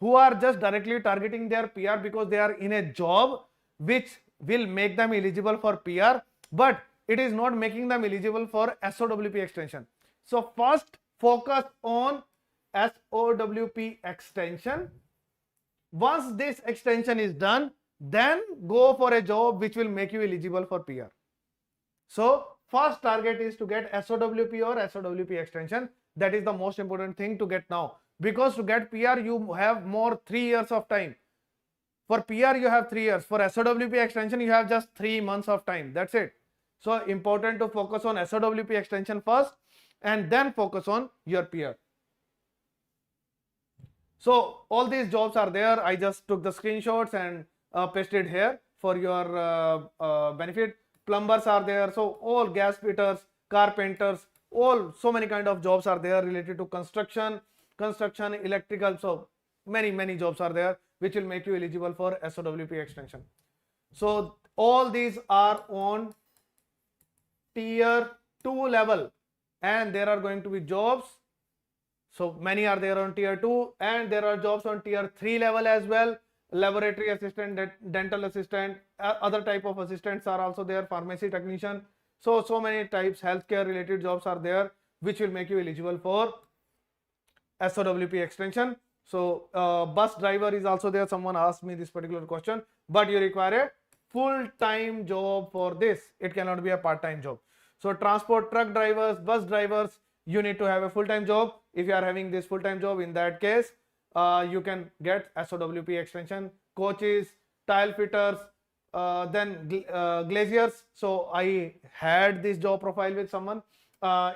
who are just directly targeting their PR because they are in a job which will make them eligible for PR, but it is not making them eligible for SOWP extension. So first focus on SOWP extension. Once this extension is done, then go for a job which will make you eligible for PR. So first target is to get SOWP or SOWP extension. That is the most important thing to get now, because to get PR you have more 3 years of time. For PR you have 3 years. For SOWP extension you have just 3 months of time. That's it. So important to focus on SOWP extension first and then focus on your PR. So all these jobs are there. I just took the screenshots and pasted here for your benefit. Plumbers are there. So all gas fitters, carpenters, all so many kind of jobs are there related to construction, electrical. So many jobs are there which will make you eligible for SOWP extension. So all these are on tier 2 level, and there are going to be jobs. So many are there on tier 2, and there are jobs on tier 3 level as well. Laboratory assistant, dental assistant, other type of assistants are also there, pharmacy technician. So many types, healthcare related jobs are there which will make you eligible for SOWP extension. So bus driver is also there. Someone asked me this particular question, but you require a full-time job for this. It cannot be a part-time job. So transport truck drivers, bus drivers, you need to have a full-time job. If you are having this full-time job, in that case you can get SOWP extension. Coaches, tile fitters, then glaziers. So I had this job profile with someone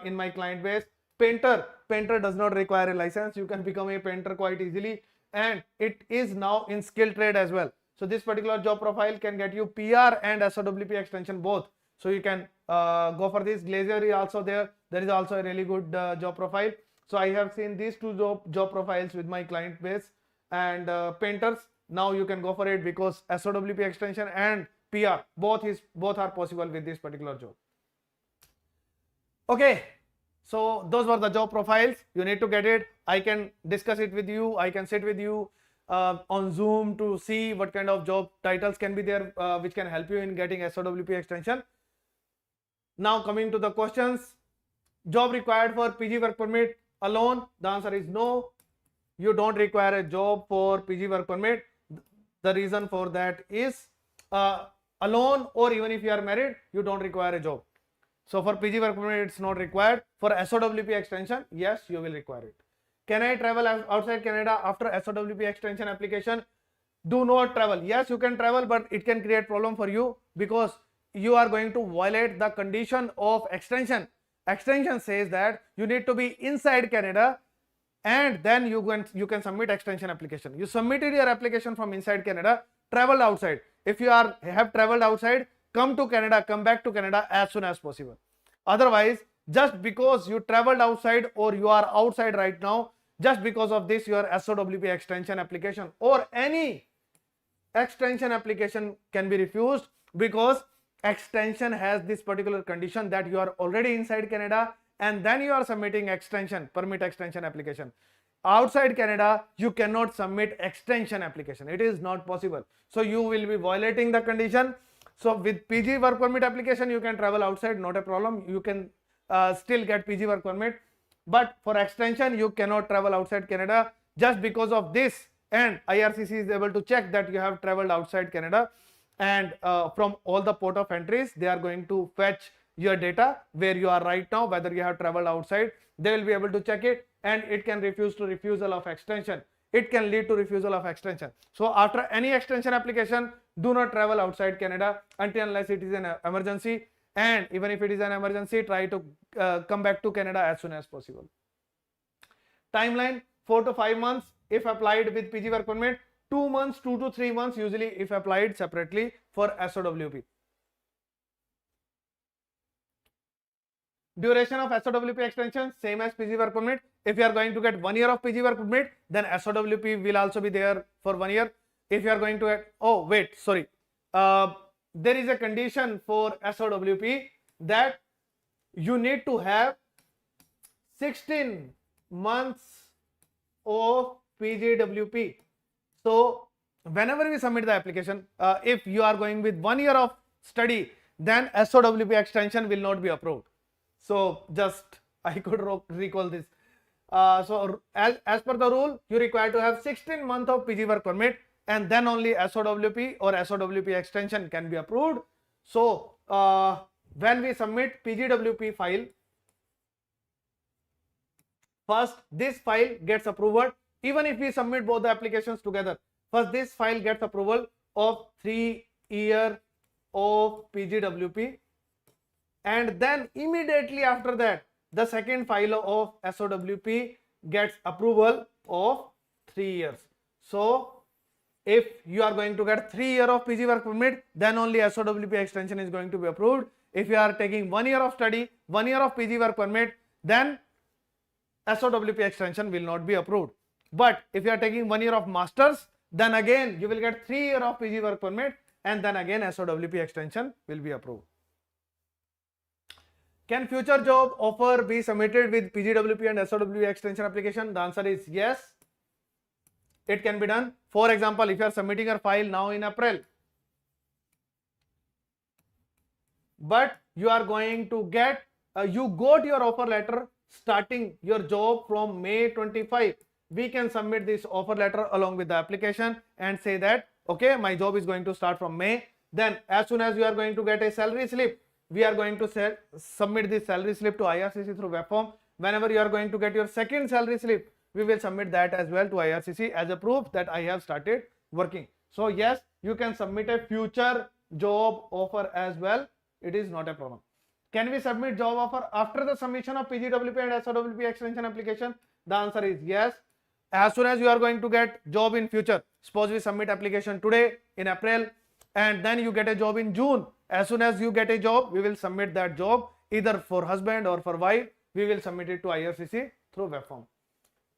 in my client base. Painter does not require a license. You can become a painter quite easily, and it is now in skill trade as well. So this particular job profile can get you PR and SOWP extension both. So you can go for this. Glazier is also there. There is also a really good job profile. So I have seen these two job profiles with my client base, and painters. Now you can go for it because SOWP extension and PR both are possible with this particular job. Okay. So those were the job profiles. You need to get it. I can discuss it with you. I can sit with you on Zoom to see what kind of job titles can be there which can help you in getting SOWP extension. Now coming to the questions. Job required for PG work permit alone? The answer is no. You don't require a job for PG work permit. The reason for that is alone, or even if you are married, you don't require a job. So for PG work permit, it's not required. For SOWP extension, yes, you will require it. Can I travel outside Canada after SOWP extension application? Do not travel. Yes, you can travel, but it can create problem for you because you are going to violate the condition of extension. Extension says that you need to be inside Canada, and then you can submit extension application. You submitted your application from inside Canada, travel outside. If you have traveled outside, come to Canada, come back to Canada as soon as possible. Otherwise, just because you traveled outside or you are outside right now, just because of this, your SOWP extension application or any extension application can be refused, because extension has this particular condition that you are already inside Canada and then you are submitting extension, permit extension application. Outside Canada, you cannot submit extension application. It is not possible. So you will be violating the condition. So with PG work permit application, you can travel outside, not a problem. You can still get PG work permit. But for extension, you cannot travel outside Canada. Just because of this, and IRCC is able to check that you have traveled outside Canada, and from all the port of entries, they are going to fetch your data where you are right now, whether you have traveled outside. They will be able to check it, and it can refusal of extension. It can lead to refusal of extension. So after any extension application, do not travel outside Canada until unless it is an emergency, and even if it is an emergency, try to come back to Canada as soon as possible. Timeline 4 to 5 months if applied with PG work permit, 2 months, 2 to 3 months usually if applied separately for SOWP. Duration of SOWP extension, same as PG work permit. If you are going to get 1 year of PG work permit, then SOWP will also be there for 1 year. If you are going to get, oh wait, sorry, there is a condition for SOWP that you need to have 16 months of PGWP. So whenever we submit the application, if you are going with 1 year of study, then SOWP extension will not be approved. So just I could recall this. So as per the rule, you require to have 16 months of PG work permit, and then only SOWP or SOWP extension can be approved. So when we submit PGWP file, first this file gets approval. Even if we submit both the applications together, first this file gets approval of 3 year of PGWP, and then immediately after that the second file of SOWP gets approval of 3 years. So if you are going to get 3 year of PG work permit, then only SOWP extension is going to be approved. If you are taking 1 year of study, 1 year of PG work permit, then SOWP extension will not be approved. But if you are taking 1 year of masters, then again you will get 3 year of PG work permit, and then again SOWP extension will be approved. Can future job offer be submitted with PGWP and SOWP extension application? The answer is yes. It can be done. For example, if you are submitting your file now in April, but you are going to get, you got your offer letter starting your job from May 25, we can submit this offer letter along with the application and say that, okay, my job is going to start from May. Then as soon as you are going to get a salary slip, we are going to submit this salary slip to IRCC through web form. Whenever you are going to get your second salary slip, we will submit that as well to IRCC as a proof that I have started working. So yes, you can submit a future job offer as well. It is not a problem. Can we submit job offer after the submission of PGWP and SOWP extension application? The answer is yes. As soon as you are going to get job in future, suppose we submit application today in April, and then you get a job in June. As soon as you get a job, we will submit that job either for husband or for wife. We will submit it to IRCC through web form.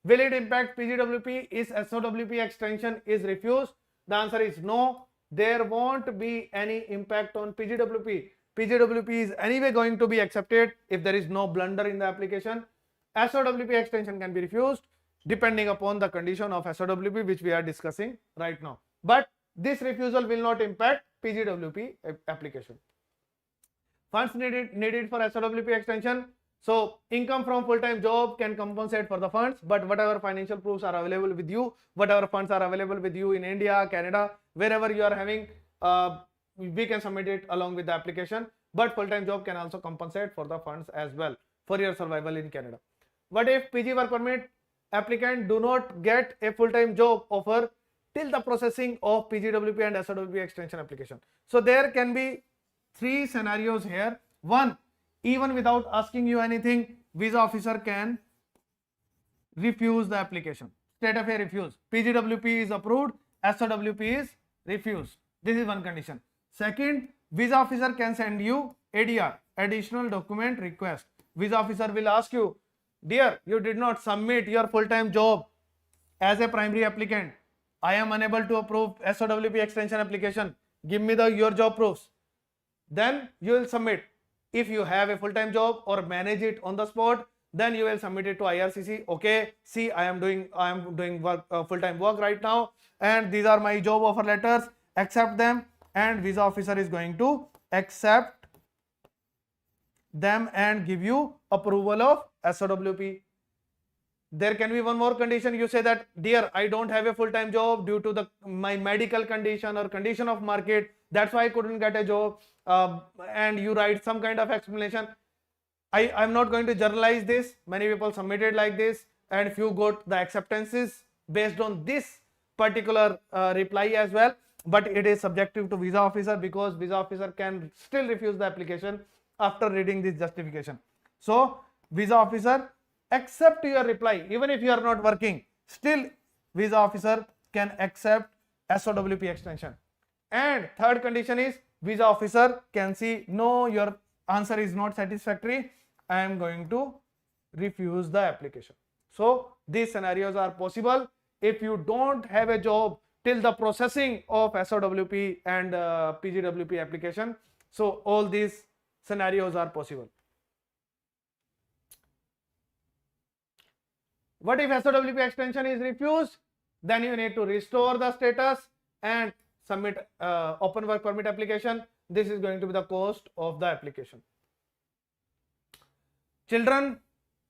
Will it impact PGWP if SOWP extension is refused? The answer is no. There won't be any impact on PGWP. PGWP is anyway going to be accepted if there is no blunder in the application. SOWP extension can be refused depending upon the condition of SOWP, which we are discussing right now. But this refusal will not impact PGWP application. Funds needed for SOWP extension. So income from full-time job can compensate for the funds, but whatever financial proofs are available with you, whatever funds are available with you in India, Canada, wherever you are having, we can submit it along with the application. But full-time job can also compensate for the funds as well for your survival in Canada. What if PG work permit applicant do not get a full-time job offer till the processing of PGWP and SOWP extension application? So there can be 3 scenarios here. One, even without asking you anything, visa officer can refuse the application. State of a refuse. PGWP is approved, SOWP is refused. This is one condition. Second, visa officer can send you ADR, additional document request. Visa officer will ask you, dear, you did not submit your full-time job as a primary applicant. I am unable to approve SOWP extension application. Give me your job proofs. Then you will submit. If you have a full-time job or manage it on the spot, then you will submit it to IRCC. Okay, see, I am doing work, full-time work right now, and these are my job offer letters. Accept them, and visa officer is going to accept them and give you approval of SOWP. There can be one more condition. You say that, dear, I don't have a full-time job due to my medical condition or condition of market. That's why I couldn't get a job. And you write some kind of explanation. I'm not going to generalize this. Many people submitted like this, and if you got the acceptances based on this particular reply as well, but it is subjective to visa officer, because visa officer can still refuse the application after reading this justification. So visa officer accept your reply. Even if you are not working, still visa officer can accept SOWP extension. And third condition is visa officer can see, no, your answer is not satisfactory, I am going to refuse the application. So these scenarios are possible if you don't have a job till the processing of SOWP and PGWP application. So all these scenarios are possible. What if SOWP extension is refused? Then you need to restore the status and submit open work permit application. This is going to be the cost of the application. Children,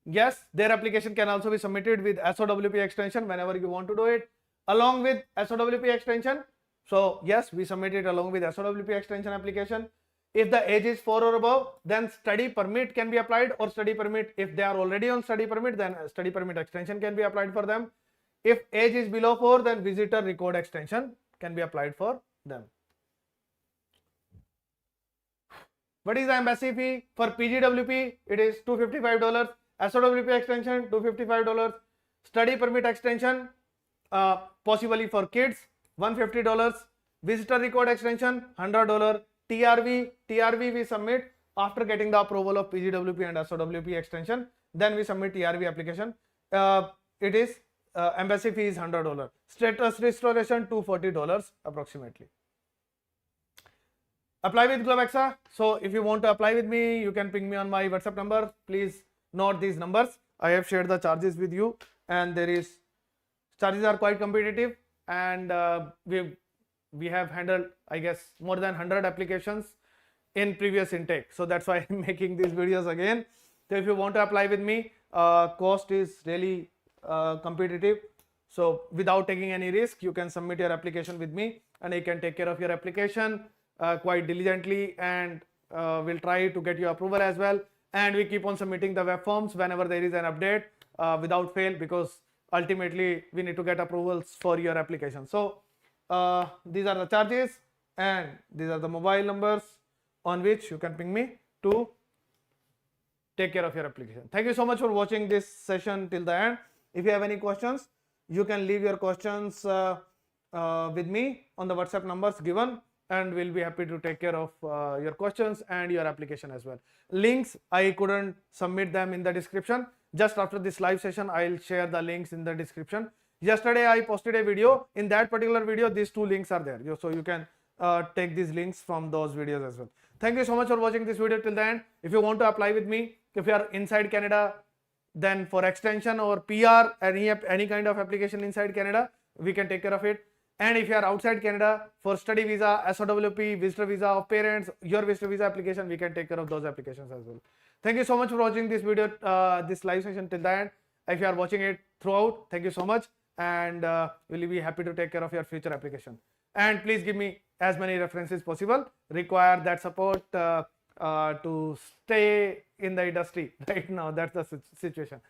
yes, their application can also be submitted with SOWP extension whenever you want to do it along with SOWP extension. So yes, we submit it along with SOWP extension application. If the age is 4 or above, then study permit can be applied, or study permit, if they are already on study permit, then study permit extension can be applied for them. If age is below 4, then visitor record extension can be applied for them. What is the embassy fee? For PGWP, it is $255. SOWP extension, $255. Study permit extension, possibly for kids, $150. Visitor record extension, $100. TRV we submit after getting the approval of PGWP and SOWP extension. Then we submit TRV application. It is embassy fee is $100. Status restoration, $240 approximately. Apply with Globexa. So if you want to apply with me, you can ping me on my WhatsApp number. Please note these numbers. I have shared the charges with you, and charges are quite competitive, and we have handled, I guess, more than 100 applications in previous intake. So that's why I'm making these videos again. So if you want to apply with me, cost is really competitive. So without taking any risk, you can submit your application with me, and I can take care of your application quite diligently, and we'll try to get your approval as well. And we keep on submitting the web forms whenever there is an update without fail, because ultimately we need to get approvals for your application. So these are the charges, and these are the mobile numbers on which you can ping me to take care of your application. Thank you so much for watching this session till the end. If you have any questions, you can leave your questions with me on the WhatsApp numbers given, and we'll be happy to take care of your questions and your application as well. Links, I couldn't submit them in the description. Just after this live session, I'll share the links in the description. Yesterday I posted a video. In that particular video, these two links are there, so you can take these links from those videos as well. Thank you so much for watching this video till the end. If you want to apply with me, if you are inside Canada, then for extension or PR, any kind of application inside Canada, we can take care of it. And if you are outside Canada, for study visa, SOWP, visitor visa of parents, your visitor visa application, we can take care of those applications as well. Thank you so much for watching this video, this live session till the end. If you are watching it throughout, thank you so much, and we'll be happy to take care of your future application. And please give me as many references possible. Require that support to stay in the industry right now. That's the situation.